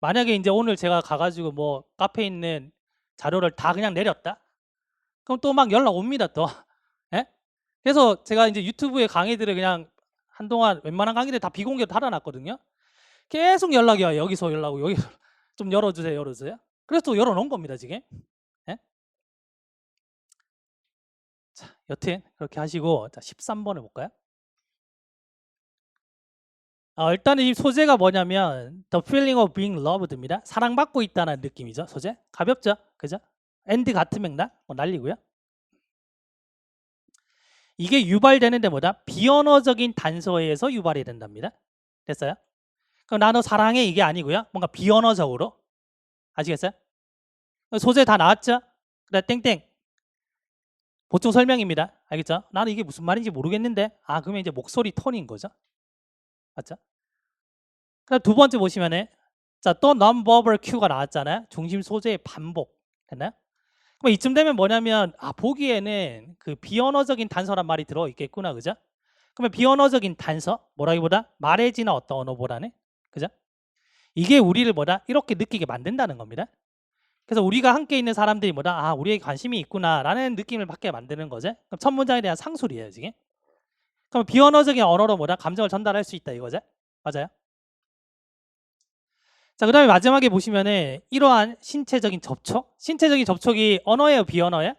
만약에 이제 오늘 제가 가가지고 뭐 카페에 있는 자료를 다 그냥 내렸다? 그럼 또 막 연락 옵니다, 또. 예? 그래서 제가 이제 유튜브에 강의들을 그냥 한동안 웬만한 강의들 다 비공개로 달아놨거든요. 계속 연락이 와요. 여기서 연락 오고, 여기서 좀 열어주세요, 열어주세요. 그래서 또 열어놓은 겁니다, 지금. 예? 자, 여튼 그렇게 하시고, 자, 13번을 볼까요? 일단은 이 소재가 뭐냐면 The feeling of being loved입니다. 사랑받고 있다는 느낌이죠, 소재. 가볍죠, 그죠? and 같은 맥락, 날리고요. 이게 유발되는데 뭐다? 비언어적인 단서에 의해서 유발이 된답니다. 됐어요? 그럼 나너 사랑해 이게 아니고요. 뭔가 비언어적으로. 아시겠어요? 소재 다 나왔죠? 그래 땡땡. 보충 설명입니다. 알겠죠? 나는 이게 무슨 말인지 모르겠는데 그러면 이제 목소리 톤인 거죠. 맞죠? 그럼 두 번째 보시면은 또 non-verbal cue가 나왔잖아요. 중심 소재의 반복. 됐나요? 그럼 이쯤 되면 뭐냐면 보기에는 그 비언어적인 단서란 말이 들어있겠구나. 그죠? 그러면 비언어적인 단서 뭐라기보다 말해지는 어떤 언어보다는 그죠? 이게 우리를 이렇게 느끼게 만든다는 겁니다. 그래서 우리가 함께 있는 사람들이 우리에게 관심이 있구나라는 느낌을 받게 만드는 거죠. 그럼 첫 문장에 대한 상술이에요, 지금. 그럼 비언어적인 언어로 감정을 전달할 수 있다 이거죠. 맞아요? 자, 그다음에 마지막에 보시면은 이러한 신체적인 접촉, 신체적인 접촉이 언어예요, 비언어예요?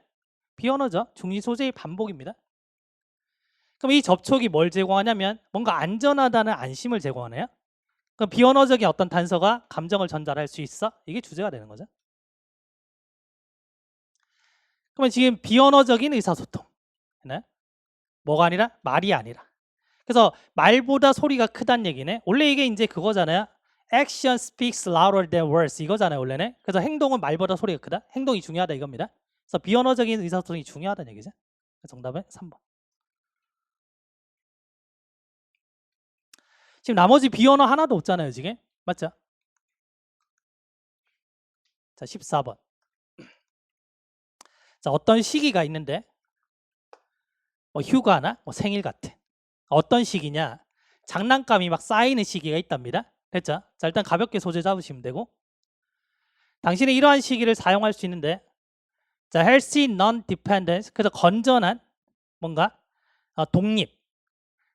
비언어죠. 중심 소재의 반복입니다. 그럼 이 접촉이 뭘 제공하냐면 뭔가 안전하다는 안심을 제공하네요. 그럼 비언어적인 어떤 단서가 감정을 전달할 수 있어? 이게 주제가 되는 거죠. 그러면 지금 비언어적인 의사소통. 네? 뭐가 아니라 말이 아니라. 그래서 말보다 소리가 크다는 얘기네. 원래 이게 이제 그거잖아요. Action speaks louder than words 이거잖아요, 원래는. 그래서 행동은 말보다 소리가 크다. 행동이 중요하다 이겁니다. 그래서 비언어적인 의사소통이 중요하다는 얘기죠. 정답은 3번. 지금 나머지 비언어 하나도 없잖아요, 지금. 맞죠? 자, 14번. 자, 어떤 시기가 있는데 뭐 휴가나 뭐 생일 같은 어떤 시기냐? 장난감이 막 쌓이는 시기가 있답니다. 됐죠? 자, 일단 가볍게 소재 잡으시면 되고 당신이 이러한 시기를 사용할 수 있는데 자, healthy non-dependence 그래서 건전한 뭔가 독립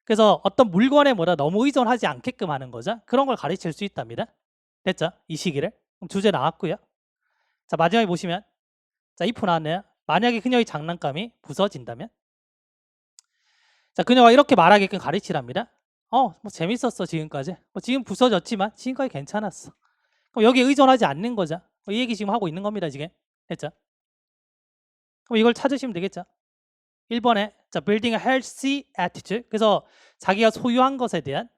그래서 어떤 물건에 너무 의존하지 않게끔 하는 거죠. 그런 걸 가르칠 수 있답니다. 됐죠? 이 시기를. 그럼 주제 나왔고요. 자, 마지막에 보시면 자, if 나왔네요. 만약에 그녀의 장난감이 부서진다면 자, 그녀가 이렇게 말하게끔 가르치랍니다. 뭐 재밌었어 지금까지. 지금 부서졌지만 지금까지 괜찮았어. 그럼 여기에 의존하지 않는 거죠. 이 얘기 지금 하고 있는 겁니다, 지금. 됐죠? 그럼 이걸 찾으시면 되겠죠? 1번에 자, building a healthy attitude. 그래서 자기가 소유한 것에 대한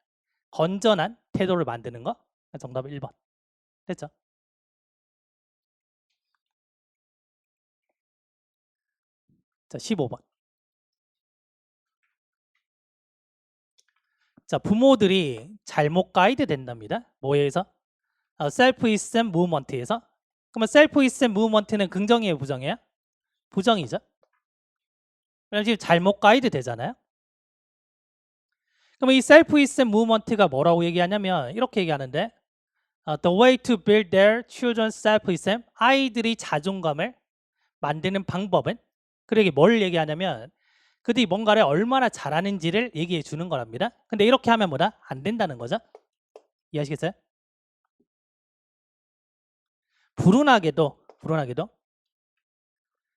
건전한 태도를 만드는 거. 정답은 1번. 됐죠? 자, 15번. 자, 부모들이 잘못 가이드 된답니다. 뭐에 의해서? self-esteem movement에서. 그러면 self-esteem movement는 긍정이에요, 부정이에요? 부정이죠. 왜냐면 지금 잘못 가이드 되잖아요. 그럼 이 self is movement가 뭐라고 얘기하냐면 이렇게 얘기하는데 the way to build their children's self-esteem, 아이들이 자존감을 만드는 방법은, 그러게 뭘 얘기하냐면 그들이 뭔가를 얼마나 잘하는지를 얘기해 주는 거랍니다. 근데 이렇게 하면 뭐다? 안 된다는 거죠. 이해하시겠어요? 불운하게도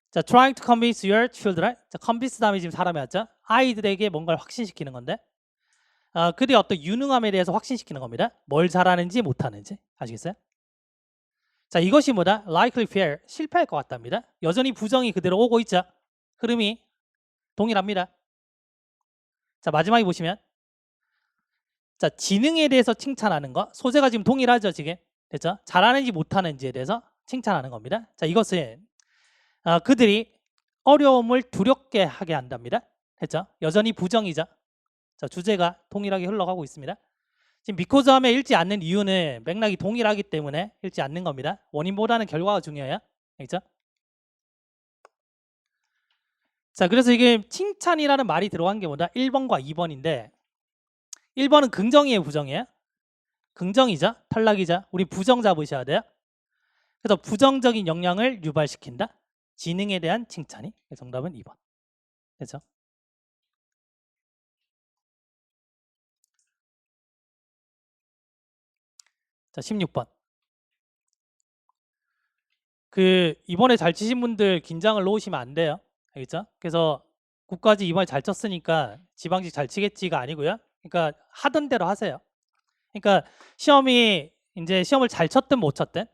자, trying to convince your children. 자, convince 다음에 지금 사람이 왔죠. 아이들에게 뭔가를 확신시키는 건데 그들의 어떤 유능함에 대해서 확신시키는 겁니다. 뭘 잘하는지 못하는지. 아시겠어요? 자, 이것이 뭐다? likely fail, 실패할 것 같답니다. 여전히 부정이 그대로 오고 있죠. 흐름이 동일합니다. 자, 마지막에 보시면 자, 지능에 대해서 칭찬하는 거, 소재가 지금 동일하죠. 지금 됐죠? 잘하는지 못하는지에 대해서 칭찬하는 겁니다. 자, 이것은 그들이 어려움을 두렵게 하게 한답니다. 됐죠? 여전히 부정이죠. 자, 주제가 동일하게 흘러가고 있습니다. 지금 because 하면 읽지 않는 이유는 맥락이 동일하기 때문에 읽지 않는 겁니다. 원인보다는 결과가 중요해요. 알겠죠? 자, 그래서 이게 칭찬이라는 말이 들어간 게 뭐다? 1번과 2번인데 1번은 긍정이에요, 부정이에요? 긍정이죠. 탈락이죠. 우리 부정 잡으셔야 돼요. 그래서 부정적인 영향을 유발시킨다. 지능에 대한 칭찬이. 정답은 2번. 그렇죠? 자, 16번. 이번에 잘 치신 분들 긴장을 놓으시면 안 돼요. 알겠죠? 그래서 국가지 이번에 잘 쳤으니까 지방직 잘 치겠지가 아니고요. 그러니까 하던 대로 하세요. 그러니까 시험이 이제 시험을 잘 쳤든 못 쳤든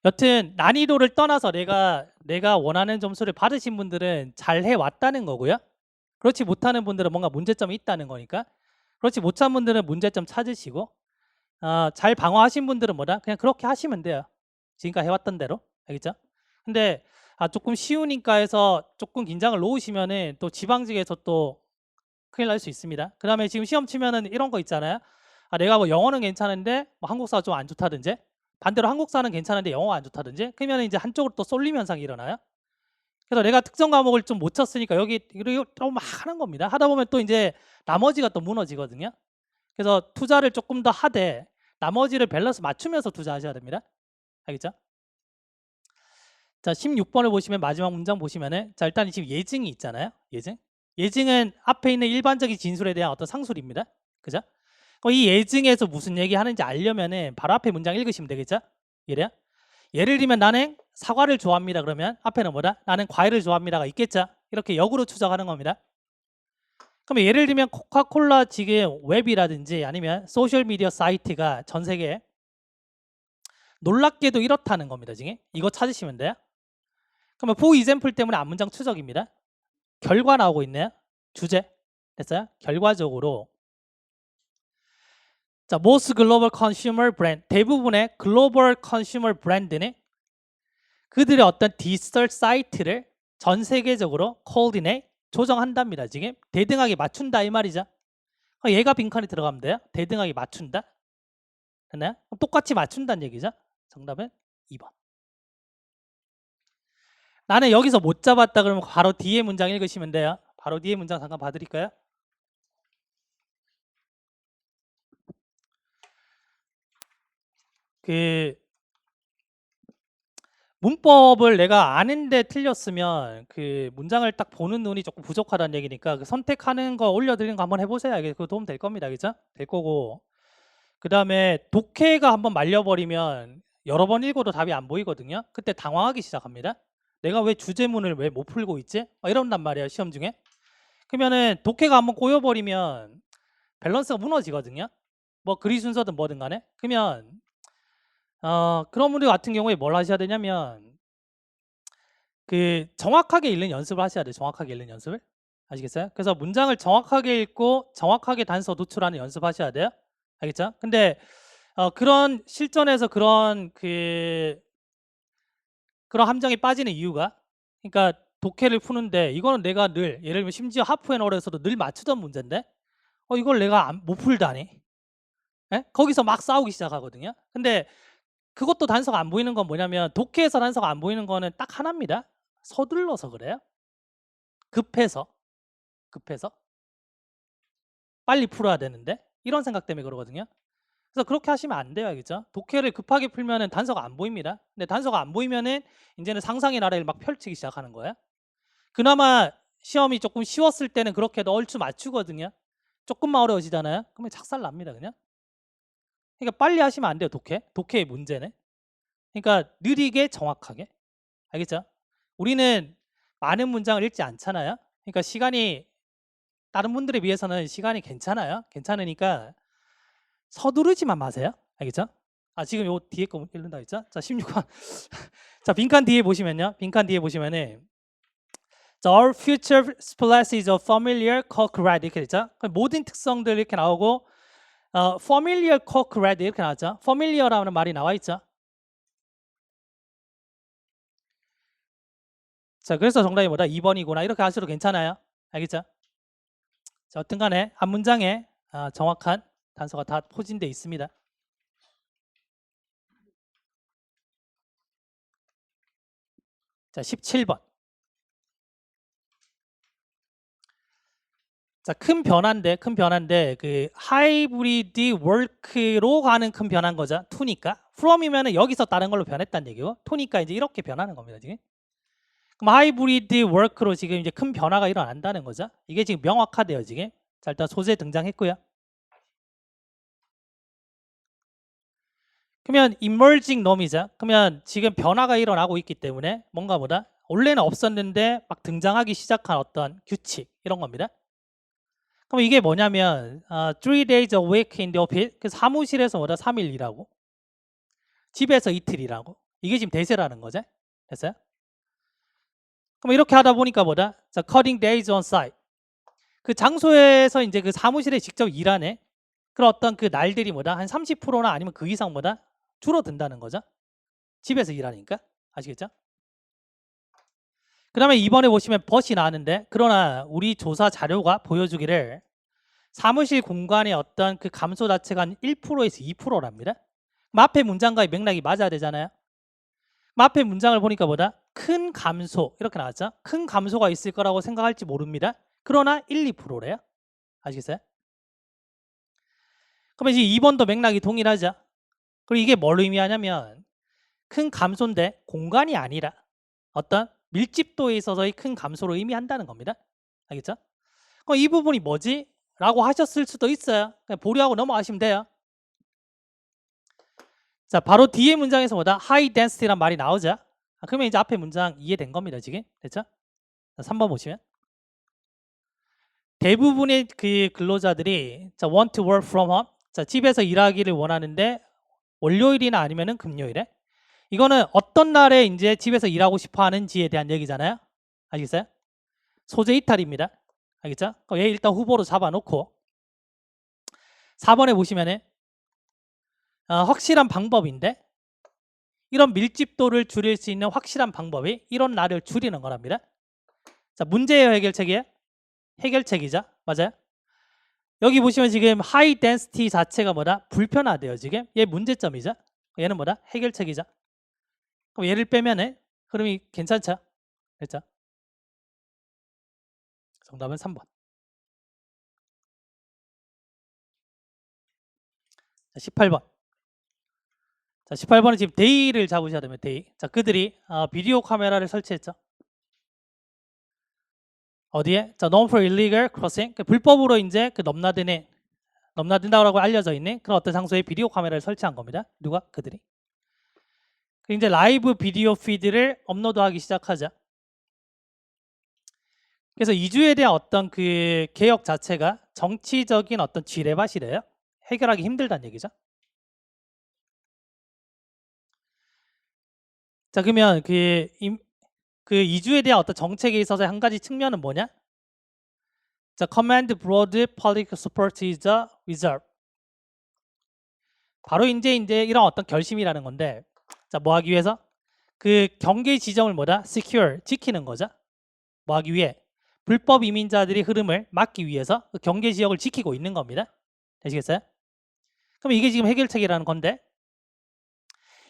여튼 난이도를 떠나서 내가 원하는 점수를 받으신 분들은 잘 해왔다는 거고요. 그렇지 못하는 분들은 뭔가 문제점이 있다는 거니까 그렇지 못한 분들은 문제점 찾으시고 잘 방어하신 분들은 뭐다? 그냥 그렇게 하시면 돼요. 지금까지 해왔던 대로. 알겠죠? 근데 조금 쉬우니까 해서 조금 긴장을 놓으시면은 또 지방직에서 또 큰일 날 수 있습니다. 그 다음에 지금 시험 치면은 이런 거 있잖아요. 내가 뭐 영어는 괜찮은데 뭐 한국사가 좀 안 좋다든지 반대로 한국사는 괜찮은데 영어가 안 좋다든지 그러면 이제 한쪽으로 또 쏠림 현상이 일어나요. 그래서 내가 특정 과목을 좀 못 쳤으니까 여기 또 막 하는 겁니다. 하다 보면 또 이제 나머지가 또 무너지거든요. 그래서 투자를 조금 더 하되 나머지를 밸런스 맞추면서 투자하셔야 됩니다. 알겠죠? 자, 16번을 보시면 마지막 문장 보시면은 자, 일단 지금 예증이 있잖아요. 예증은 앞에 있는 일반적인 진술에 대한 어떤 상술입니다. 그죠? 이 예증에서 무슨 얘기 하는지 알려면은 바로 앞에 문장 읽으시면 되겠죠? 이래요? 예를 들면 나는 사과를 좋아합니다. 그러면 앞에는 뭐다? 나는 과일을 좋아합니다가 있겠죠? 이렇게 역으로 추적하는 겁니다. 그럼 예를 들면 코카콜라 지금 웹이라든지 아니면 소셜미디어 사이트가 전 세계에 놀랍게도 이렇다는 겁니다. 지금 이거 찾으시면 돼요. 그러면 for example 때문에 앞문장 추적입니다. 결과 나오고 있네요. 주제 됐어요? 결과적으로 자, most global consumer brand, 대부분의 글로벌 컨슈머 브랜드는 그들의 어떤 디지털 사이트를 전 세계적으로 coordinate, 조정한답니다. 지금 대등하게 맞춘다 이 말이죠. 얘가 빈칸에 들어가면 돼요. 대등하게 맞춘다. 됐나요? 똑같이 맞춘다는 얘기죠. 정답은 2번. 나는 여기서 못 잡았다 그러면 바로 뒤에 문장 읽으시면 돼요. 바로 뒤에 문장 잠깐 봐드릴까요? 문법을 내가 아는데 틀렸으면 문장을 딱 보는 눈이 조금 부족하다는 얘기니까 선택하는 거 올려드리는 거 한번 해보세요. 그거 도움 될 겁니다. 그죠? 될 거고 그 다음에 독해가 한번 말려버리면 여러 번 읽어도 답이 안 보이거든요. 그때 당황하기 시작합니다. 내가 왜 주제문을 왜 못 풀고 있지? 이런단 말이에요. 시험 중에. 그러면은 독해가 한번 꼬여버리면 밸런스가 무너지거든요. 뭐 글이 순서든 뭐든 간에. 그러면 그런 분들 같은 경우에 뭘 하셔야 되냐면 정확하게 읽는 연습을 하셔야 돼요. 정확하게 읽는 연습을. 아시겠어요? 그래서 문장을 정확하게 읽고 정확하게 단서 도출하는 연습하셔야 돼요. 알겠죠? 근데 그런 실전에서 그런 함정에 빠지는 이유가 그러니까 독해를 푸는데 이거는 내가 늘 예를 들면 심지어 하프앤어에서도 늘 맞추던 문제인데 이걸 내가 못 풀다니. 예? 거기서 막 싸우기 시작하거든요. 근데 그것도 단서가 안 보이는 건 뭐냐면 독해에서 단서가 안 보이는 거는 딱 하나입니다. 서둘러서 그래요. 급해서. 급해서 빨리 풀어야 되는데 이런 생각 때문에 그러거든요. 그래서 그렇게 하시면 안 돼요, 알겠죠? 독해를 급하게 풀면은 단서가 안 보입니다. 근데 단서가 안 보이면은 이제는 상상의 나래를 막 펼치기 시작하는 거예요. 그나마 시험이 조금 쉬웠을 때는 그렇게도 얼추 맞추거든요. 조금만 어려워지잖아요. 그러면 착살 납니다, 그냥. 그러니까 빨리 하시면 안 돼요, 독해의 문제는. 그러니까 느리게 정확하게. 알겠죠? 우리는 많은 문장을 읽지 않잖아요. 그러니까 시간이 다른 분들에 비해서는 시간이 괜찮아요. 괜찮으니까 서두르지만 마세요. 알겠죠? 아, 지금 요 뒤에 거 읽는다 했죠? 자, 16번. 자, 빈칸 뒤에 보시면요. 빈칸 뒤에 보시면은 Our future splash is a familiar cork red 이렇게 됐죠? 모든 특성들 이렇게 나오고 familiar cork red 이렇게 나왔죠? familiar라는 말이 나와 있죠? 자, 그래서 정답이 뭐다? 2번이구나. 이렇게 하셔도 괜찮아요. 알겠죠? 자, 어떤 간에 한 문장에 정확한 단서가 다 포진되어 있습니다. 자, 17번. 자, 큰 변화인데 그 하이브리드 워크로 가는 큰 변화인 거죠. to니까. from이면은 여기서 다른 걸로 변했다는 얘기고 to니까 이제 이렇게 변하는 겁니다, 지금. 그럼 하이브리드 워크로 지금 이제 큰 변화가 일어난다는 거죠. 이게 지금 명확하대요, 지금. 자, 일단 소재 등장했고요. 그러면 emerging 놈이죠. 그러면 지금 변화가 일어나고 있기 때문에 뭔가 보다 원래는 없었는데 막 등장하기 시작한 어떤 규칙 이런 겁니다. 그럼 이게 뭐냐면 3 days a week in the office 그 사무실에서 뭐다 3일 일하고 집에서 이틀 일하고 이게 지금 대세라는 거죠. 됐어요? 그럼 이렇게 하다 보니까 뭐다? 자, cutting days on site 그 장소에서 이제 그 사무실에 직접 일하네. 그런 어떤 그 날들이 뭐다? 한 30%나 아니면 그 이상 뭐다? 줄어든다는 거죠. 집에서 일하니까. 아시겠죠? 그 다음에 이번에 보시면 벗이 나왔는데 그러나 우리 조사 자료가 보여주기를 사무실 공간의 어떤 그 감소 자체가 한 1%에서 2%랍니다. 앞에 문장과의 맥락이 맞아야 되잖아요. 앞에 문장을 보니까 뭐다? 큰 감소 이렇게 나왔죠. 큰 감소가 있을 거라고 생각할지 모릅니다. 그러나 1, 2%래요. 아시겠어요? 그러면 이제 2번도 맥락이 동일하죠. 그리고 이게 뭘 의미하냐면 큰 감소인데 공간이 아니라 어떤 밀집도에 있어서의 큰 감소를 의미한다는 겁니다. 알겠죠? 그럼 이 부분이 뭐지? 라고 하셨을 수도 있어요. 그냥 보류하고 넘어가시면 돼요. 자, 바로 뒤에 문장에서 뭐다? high density란 말이 나오죠. 그러면 이제 앞에 문장 이해된 겁니다, 지금. 됐죠? 자, 3번 보시면 대부분의 그 근로자들이 자, want to work from home. 자, 집에서 일하기를 원하는데 월요일이나 아니면은 금요일에 이거는 어떤 날에 이제 집에서 일하고 싶어 하는지에 대한 얘기잖아요. 아시겠어요? 소재 이탈입니다. 알겠죠? 그럼 얘 일단 후보로 잡아놓고 4번에 보시면은 확실한 방법인데 이런 밀집도를 줄일 수 있는 확실한 방법이 이런 날을 줄이는 거랍니다. 자, 문제예요, 해결책이에요? 해결책이죠. 맞아요? 여기 보시면 지금 하이 덴시티 자체가 뭐다? 불편하대요, 지금. 얘 문제점이죠. 얘는 뭐다? 해결책이죠. 그럼 얘를 빼면은 흐름이 괜찮죠? 그렇죠? 정답은 3번. 자, 18번. 자, 18번은 지금 데이를 잡으셔야 됩니다. 데이. 자, 그들이 비디오 카메라를 설치했죠. 어디에? 자, known for illegal crossing. 그 불법으로 이제 그 넘나든다고 알려져 있는 그런 어떤 장소에 비디오 카메라를 설치한 겁니다. 누가? 그들이. 이제 라이브 비디오 피드를 업로드하기 시작하자. 그래서 이주에 대한 어떤 그 개혁 자체가 정치적인 어떤 지뢰밭이래요. 해결하기 힘들다는 얘기죠. 자, 그러면 그 이주에 대한 어떤 정책에 있어서 한 가지 측면은 뭐냐? 자, command broad public support is a reserve. 바로 이제 이런 어떤 결심이라는 건데, 자, 뭐 하기 위해서? 그 경계 지점을 뭐다? secure, 지키는 거죠. 뭐 하기 위해? 불법 이민자들의 흐름을 막기 위해서 그 경계 지역을 지키고 있는 겁니다. 되시겠어요? 그럼 이게 지금 해결책이라는 건데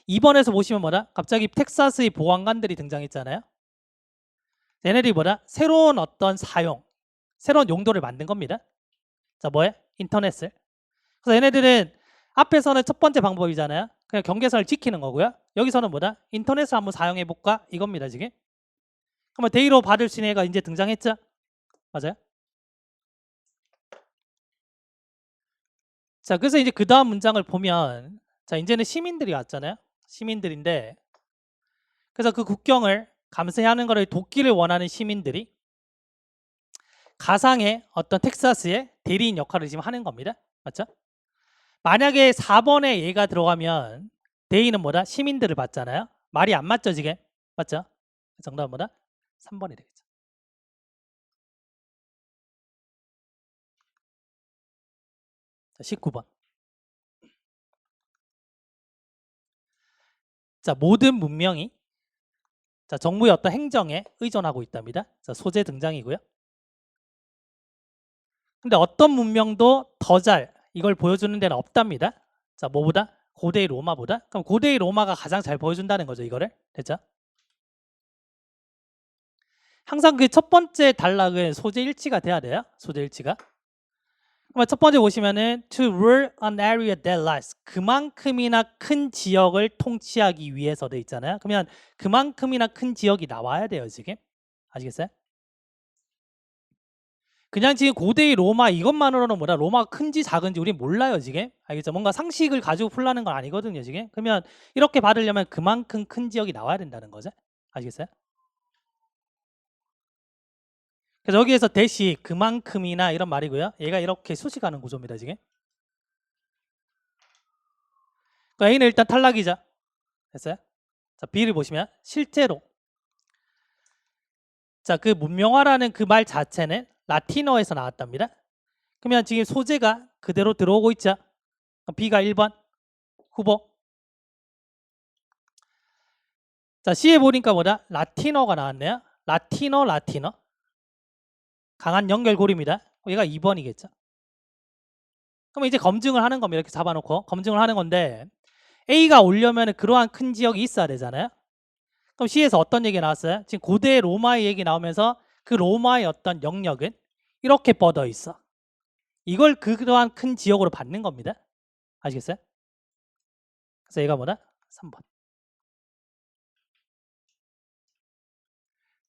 2번에서 보시면 뭐다? 갑자기 텍사스의 보안관들이 등장했잖아요. 얘네들이 뭐다? 새로운 어떤 사용 새로운 용도를 만든 겁니다. 자, 뭐해? 인터넷을. 그래서 얘네들은 앞에서는 첫 번째 방법이잖아요. 그냥 경계선을 지키는 거고요. 여기서는 뭐다? 인터넷을 한번 사용해 볼까? 이겁니다, 지금. 그러면 데이로 받을 수 있는 애가 이제 등장했죠? 맞아요? 자, 그래서 이제 그 다음 문장을 보면, 자, 이제는 시민들이 왔잖아요. 시민들인데, 그래서 그 국경을 감시하는 거를 돕기를 원하는 시민들이 가상의 어떤 텍사스의 대리인 역할을 지금 하는 겁니다. 맞죠? 만약에 4번에 얘가 들어가면 대리인은 뭐다? 시민들을 받잖아요. 말이 안 맞죠, 지금? 맞죠? 정답은 뭐다? 3번이 되겠죠. 자, 19번. 자, 모든 문명이 자, 정부의 어떤 행정에 의존하고 있답니다. 자, 소재 등장이고요. 근데 어떤 문명도 더 잘 이걸 보여주는 데는 없답니다. 자, 뭐보다? 고대의 로마보다? 그럼 고대의 로마가 가장 잘 보여준다는 거죠, 이거를. 됐죠? 항상 그 첫 번째 단락은 소재 일치가 돼야 돼요. 소재 일치가. 그러면 첫 번째 보시면은 to rule an area that lies 그만큼이나 큰 지역을 통치하기 위해서 돼 있잖아요. 그러면 그만큼이나 큰 지역이 나와야 돼요, 지금. 아시겠어요? 그냥 지금 고대의 로마 이것만으로는 뭐라 로마가 큰지 작은지 우린 몰라요, 지금. 알겠죠? 뭔가 상식을 가지고 풀라는 건 아니거든요, 지금. 그러면 이렇게 받으려면 그만큼 큰 지역이 나와야 된다는 거죠. 아시겠어요? 그래서 여기에서 대시 그만큼이나 이런 말이고요. 얘가 이렇게 수식하는 구조입니다, 지금. 그러니까 A는 일단 탈락이죠. 됐어요? 자, B를 보시면 실제로 자, 그 문명화라는 그 말 자체는 라틴어에서 나왔답니다. 그러면 지금 소재가 그대로 들어오고 있죠. B가 1번 후보. 자, C에 보니까 뭐다? 라틴어가 나왔네요. 라틴어. 강한 연결고리입니다. 얘가 2번이겠죠. 그럼 이제 검증을 하는 겁니다. 이렇게 잡아놓고 검증을 하는 건데 A가 오려면 그러한 큰 지역이 있어야 되잖아요. 그럼 C에서 어떤 얘기가 나왔어요? 지금 고대 로마의 얘기 나오면서 그 로마의 어떤 영역은 이렇게 뻗어 있어. 이걸 그러한 큰 지역으로 받는 겁니다. 아시겠어요? 그래서 얘가 뭐다? 3번.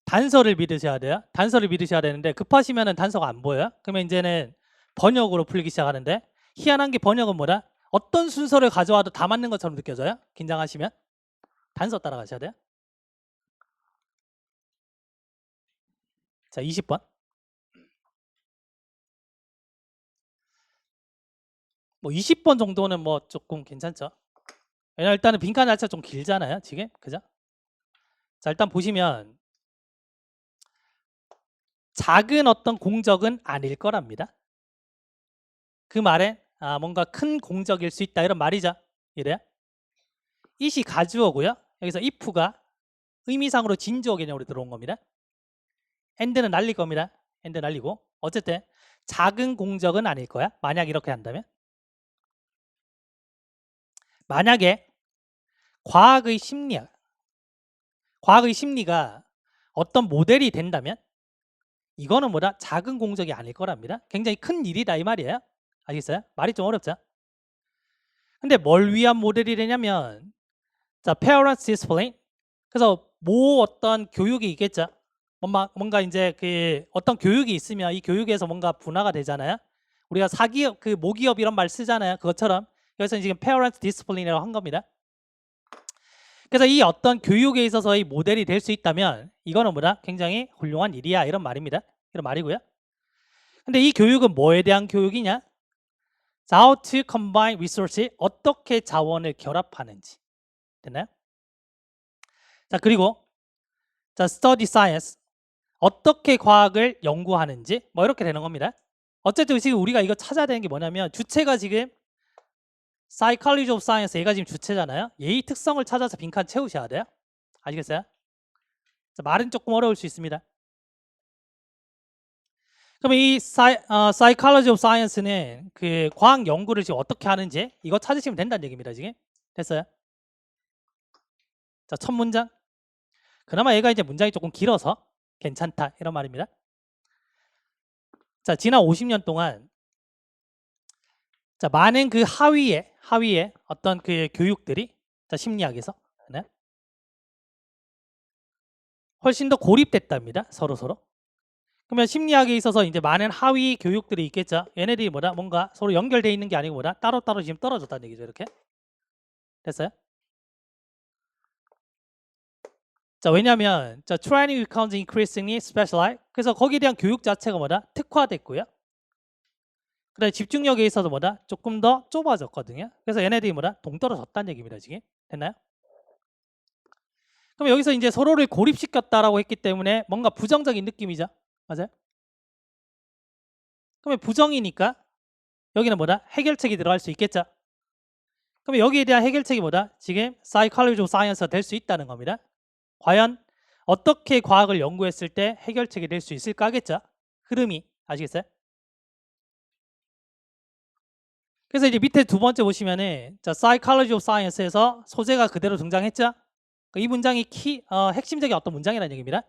단서를 믿으셔야 돼요. 단서를 믿으셔야 되는데 급하시면 단서가 안 보여요. 그러면 이제는 번역으로 풀기 시작하는데 희한한 게 번역은 뭐다? 어떤 순서를 가져와도 다 맞는 것처럼 느껴져요. 긴장하시면 단서 따라가셔야 돼요. 자, 20번. 뭐 20번 정도는 뭐 조금 괜찮죠. 왜냐면 일단은 빈칸 자체가 좀 길잖아요, 지금. 그죠? 자, 일단 보시면 작은 어떤 공적은 아닐 거랍니다. 그 말에 뭔가 큰 공적일 수 있다 이런 말이죠. 이래요? it이 가주어고요. 여기서 if가 의미상으로 진주어 개념으로 들어온 겁니다. and는 날릴 겁니다. and 날리고 어쨌든 작은 공적은 아닐 거야. 만약 이렇게 한다면 만약에 과학의 심리가 어떤 모델이 된다면 이거는 뭐다? 작은 공적이 아닐 거랍니다. 굉장히 큰 일이다 이 말이에요. 알겠어요? 말이 좀 어렵죠? 근데 뭘 위한 모델이 되냐면 자, parents discipline. 그래서 뭐 어떤 교육이 있겠죠. 뭔가 이제 그 어떤 교육이 있으면 이 교육에서 뭔가 분화가 되잖아요. 우리가 사기업, 그 모기업 이런 말 쓰잖아요. 그것처럼 여기서 지금 parents discipline이라고 한 겁니다. 그래서 이 어떤 교육에 있어서의 모델이 될 수 있다면 이거는 뭐다? 굉장히 훌륭한 일이야 이런 말입니다. 이런 말이고요. 근데 이 교육은 뭐에 대한 교육이냐? How to combine resources, 어떻게 자원을 결합하는지. 됐나요? 자, 그리고 자, study science, 어떻게 과학을 연구하는지 뭐 이렇게 되는 겁니다. 어쨌든 지금 우리가 이거 찾아야 되는 게 뭐냐면 주체가 지금 psychology of science 얘가 지금 주체잖아요. 얘의 특성을 찾아서 빈칸 채우셔야 돼요. 아시겠어요? 자, 말은 조금 어려울 수 있습니다. 그럼 이 psychology of science는 그 과학 연구를 지금 어떻게 하는지 이거 찾으시면 된다는 얘기입니다. 지금 됐어요? 자, 첫 문장. 그나마 얘가 이제 문장이 조금 길어서 괜찮다 이런 말입니다. 자, 지난 50년 동안 자, 많은 그 하위에 어떤 그 교육들이 자, 심리학에서 네? 훨씬 더 고립됐답니다. 서로. 그러면 심리학에 있어서 이제 많은 하위 교육들이 있겠죠. 얘네들이 뭐다? 뭔가 서로 연결되어 있는 게 아니고 뭐다? 따로따로 지금 떨어졌다는 얘기죠. 이렇게. 됐어요? 자, 왜냐면 자, training becomes increasingly specialized. 그래서 거기에 대한 교육 자체가 뭐다? 특화됐고요. 그다음에 집중력에 있어서 뭐다? 조금 더 좁아졌거든요. 그래서 얘네들이 뭐다? 동떨어졌다는 얘기입니다. 지금. 됐나요? 그럼 여기서 이제 서로를 고립시켰다라고 했기 때문에 뭔가 부정적인 느낌이죠. 맞아요? 그러면 부정이니까 여기는 뭐다? 해결책이 들어갈 수 있겠죠. 그러면 여기에 대한 해결책이 뭐다? 지금 Psychology of Science가 될 수 있다는 겁니다. 과연 어떻게 과학을 연구했을 때 해결책이 될 수 있을까 하겠죠. 흐름이. 아시겠어요? 그래서 이제 밑에 두 번째 보시면은 자, Psychology of Science에서 소재가 그대로 등장했죠. 이 문장이 핵심적인 어떤 문장이라는 얘기입니다.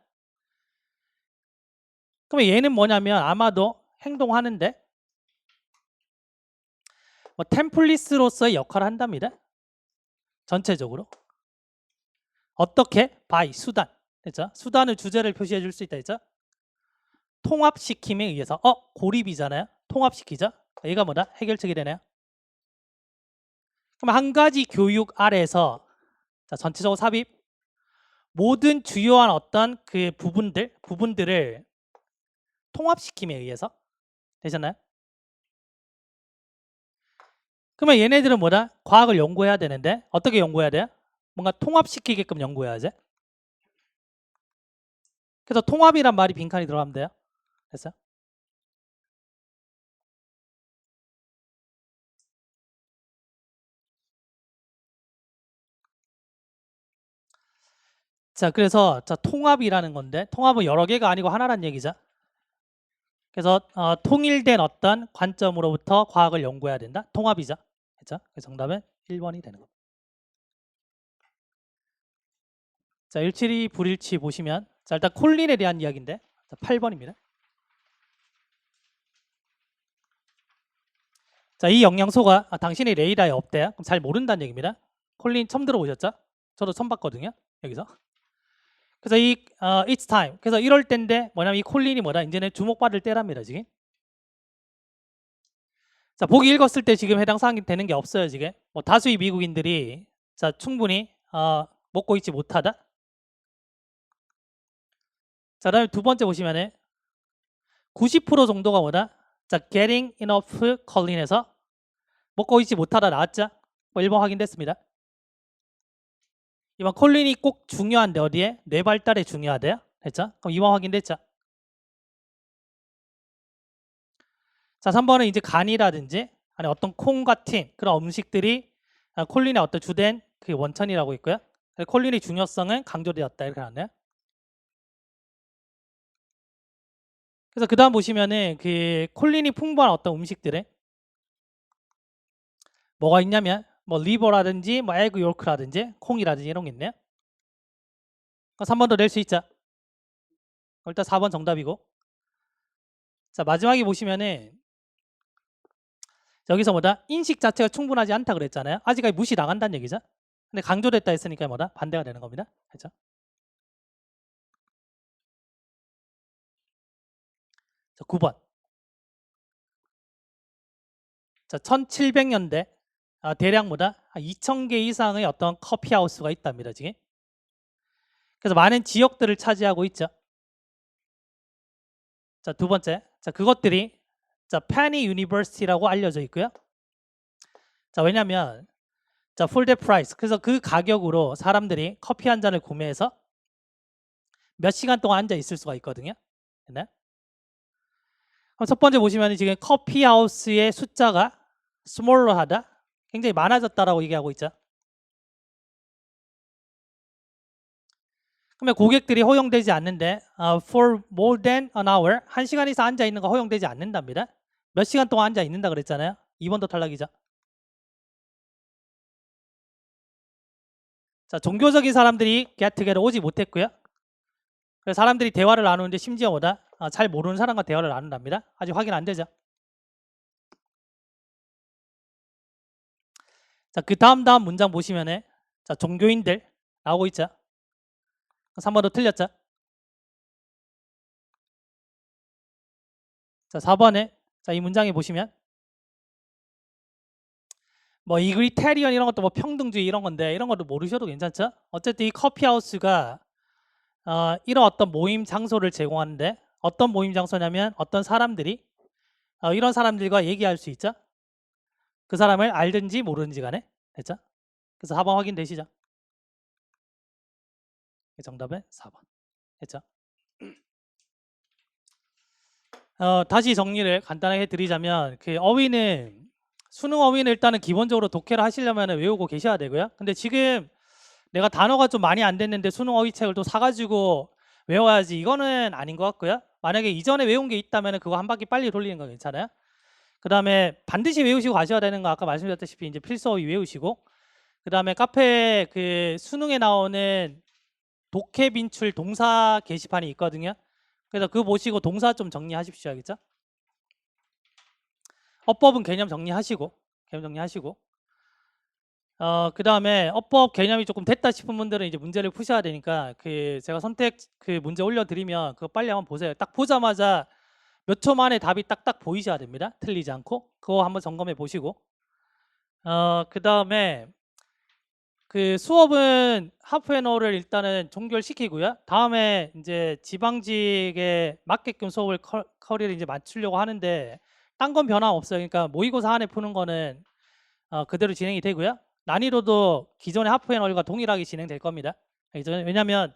그러면 얘는 뭐냐면 아마도 행동하는데 뭐 템플릿으로서의 역할을 한답니다. 전체적으로. 어떻게? by 수단. 됐죠? 수단을 주제를 표시해 줄 수 있다 했죠? 통합시킴에 의해서 고립이잖아요. 통합시키죠. 얘가 뭐다? 해결책이 되네요. 그럼 한 가지 교육 아래에서 자, 전체적으로 삽입 모든 주요한 어떤 그 부분들을 통합시킴에 의해서 되셨나요? 그러면 얘네들은 뭐다? 과학을 연구해야 되는데 어떻게 연구해야 돼요? 뭔가 통합시키게끔 연구해야지. 그래서 통합이란 말이 빈칸이 들어가면 돼요. 됐어요? 자, 그래서 자, 통합이라는 건데 통합은 여러 개가 아니고 하나란 얘기죠. 그래서 통일된 어떤 관점으로부터 과학을 연구해야 된다. 통합이죠. 그렇죠? 그래서 정답은 1번이 되는 겁니다. 자, 일치리 불일치 보시면 자, 일단 콜린에 대한 이야기인데 자, 8번입니다. 자, 이 영양소가 당신의 레이더에 없대요. 그럼 잘 모른다는 얘기입니다. 콜린 처음 들어보셨죠? 저도 처음 봤거든요. 여기서. 그래서 it's time. 그래서 이럴 때인데 뭐냐면 이 콜린이 뭐다? 이제는 주목받을 때랍니다. 지금. 자, 보기 읽었을 때 지금 해당 사항이 되는 게 없어요. 지금. 뭐 다수의 미국인들이 자, 충분히 먹고 있지 못하다. 자, 다음에 두 번째 보시면은 90% 정도가 뭐다? 자, getting enough cholin에서 먹고 있지 못하다 나왔죠? 뭐 1번 확인됐습니다. 이번 콜린이 꼭 중요한데 어디에? 뇌 발달에 중요하대요. 됐죠? 그럼 2번 확인됐죠? 자, 3번은 이제 간이라든지 아니 어떤 콩 같은 그런 음식들이 콜린의 어떤 주된 그 원천이라고 있고요. 콜린의 중요성은 강조되었다 이렇게 나왔네요. 그래서 그 다음 보시면은 그 콜린이 풍부한 어떤 음식들에 뭐가 있냐면 뭐 리버라든지 뭐 에그 요크라든지 콩이라든지 이런 게 있네요. 3번 더 낼 수 있죠. 일단 4번 정답이고. 자, 마지막에 보시면은 여기서 뭐다? 인식 자체가 충분하지 않다 그랬잖아요. 아직까지 무시 나간다는 얘기죠. 근데 강조됐다 했으니까 뭐다? 반대가 되는 겁니다. 그렇죠? 자, 9번. 자, 1700년대 대략 뭐다? 2000개 이상의 어떤 커피하우스가 있답니다. 지금. 그래서 많은 지역들을 차지하고 있죠. 자, 두 번째. 자, 그것들이 자, 페니 유니버시티라고 알려져 있고요. 자, 왜냐면 자, full day price. 그래서 그 가격으로 사람들이 커피 한 잔을 구매해서 몇 시간 동안 앉아 있을 수가 있거든요. 네? 그럼 첫 번째 보시면 지금 커피하우스의 숫자가 스몰러하다. 굉장히 많아졌다라고 얘기하고 있죠. 그러면 고객들이 허용되지 않는데 for more than an hour 1시간 이상 앉아 있는 거 허용되지 않는답니다. 몇 시간 동안 앉아 있는다 그랬잖아요. 2번도 탈락이죠. 자, 종교적인 사람들이 get together 오지 못했고요. 그래서 사람들이 대화를 나누는데 심지어 뭐다? 잘 모르는 사람과 대화를 나눈답니다. 아직 확인 안 되죠. 자, 그 다음 문장 보시면은 자, 종교인들 나오고 있죠. 3번도 틀렸죠. 자, 4번에 자, 이 문장에 보시면 뭐 이그리테리언 이런 것도 뭐 평등주의 이런 건데 이런 것도 모르셔도 괜찮죠. 어쨌든 이 커피하우스가 이런 어떤 모임 장소를 제공하는데 어떤 모임 장소냐면 어떤 사람들이 이런 사람들과 얘기할 수 있죠. 그 사람을 알든지 모르든지 간에 됐죠. 그래서 4번 확인되시죠. 정답은 4번 됐죠. 다시 정리를 간단하게 해드리자면 그 어휘는 수능 어휘는 일단은 기본적으로 독해를 하시려면 외우고 계셔야 되고요. 근데 지금 내가 단어가 좀 많이 안 됐는데 수능 어휘책을 또 사가지고 외워야지 이거는 아닌 것 같고요. 만약에 이전에 외운 게 있다면 그거 한 바퀴 빨리 돌리는 거 괜찮아요. 그 다음에 반드시 외우시고 가셔야 되는 거 아까 말씀드렸다시피 이제 필수 어휘 외우시고 그 다음에 카페 그 수능에 나오는 독해 빈출 동사 게시판이 있거든요. 그래서 그거 보시고 동사 좀 정리하십시오. 알겠죠? 어법은 개념 정리하시고 그 다음에 어법 개념이 조금 됐다 싶은 분들은 이제 문제를 푸셔야 되니까 그 제가 선택 그 문제 올려드리면 그거 빨리 한번 보세요. 딱 보자마자 몇 초 만에 답이 딱딱 보이셔야 됩니다. 틀리지 않고 그거 한번 점검해 보시고 그 다음에 그 수업은 하프앤어를 일단은 종결시키고요. 다음에 이제 지방직에 맞게끔 수업을 커리를 이제 맞추려고 하는데 딴 건 변화 없어요. 그러니까 모의고사 안에 푸는 거는 그대로 진행이 되고요. 난이도도 기존의 하프앤어과 동일하게 진행될 겁니다. 왜냐하면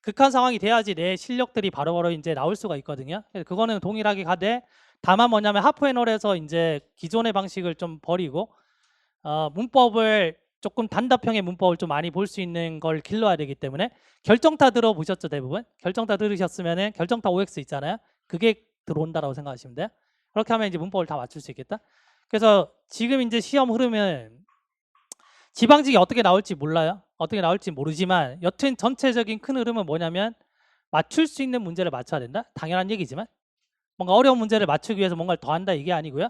극한 상황이 돼야지 내 실력들이 바로바로 이제 나올 수가 있거든요. 그래서 그거는 동일하게 가되 다만 뭐냐면 하프앤어에서 이제 기존의 방식을 좀 버리고 문법을 조금 단답형의 문법을 좀 많이 볼 수 있는 걸 길러야 되기 때문에 결정타 들어보셨죠 대부분? 결정타 들으셨으면은 결정타 OX 있잖아요. 그게 들어온다라고 생각하시면 돼요. 그렇게 하면 이제 문법을 다 맞출 수 있겠다. 그래서 지금 이제 시험 흐름은 지방직이 어떻게 나올지 몰라요. 어떻게 나올지 모르지만 여튼 전체적인 큰 흐름은 뭐냐면 맞출 수 있는 문제를 맞춰야 된다. 당연한 얘기지만 뭔가 어려운 문제를 맞추기 위해서 뭔가를 더 한다 이게 아니고요.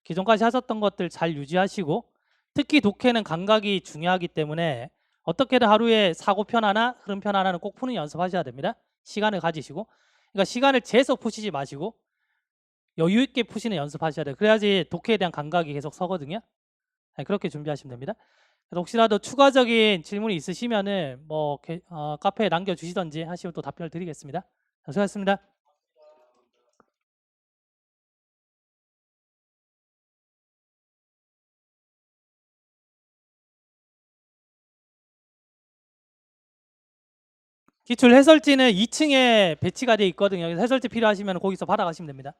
기존까지 하셨던 것들 잘 유지하시고 특히 독해는 감각이 중요하기 때문에 어떻게든 하루에 사고편 하나 흐름편 하나는 꼭 푸는 연습하셔야 됩니다. 시간을 가지시고 그러니까 시간을 재서 푸시지 마시고 여유 있게 푸시는 연습하셔야 돼요. 그래야지 독해에 대한 감각이 계속 서거든요. 네, 그렇게 준비하시면 됩니다. 그래서 혹시라도 추가적인 질문이 있으시면은 뭐 카페에 남겨주시던지 하시면 또 답변을 드리겠습니다. 수고하셨습니다. 기출 해설지는 2층에 배치가 되어 있거든요. 그래서 해설지 필요하시면 거기서 받아가시면 됩니다.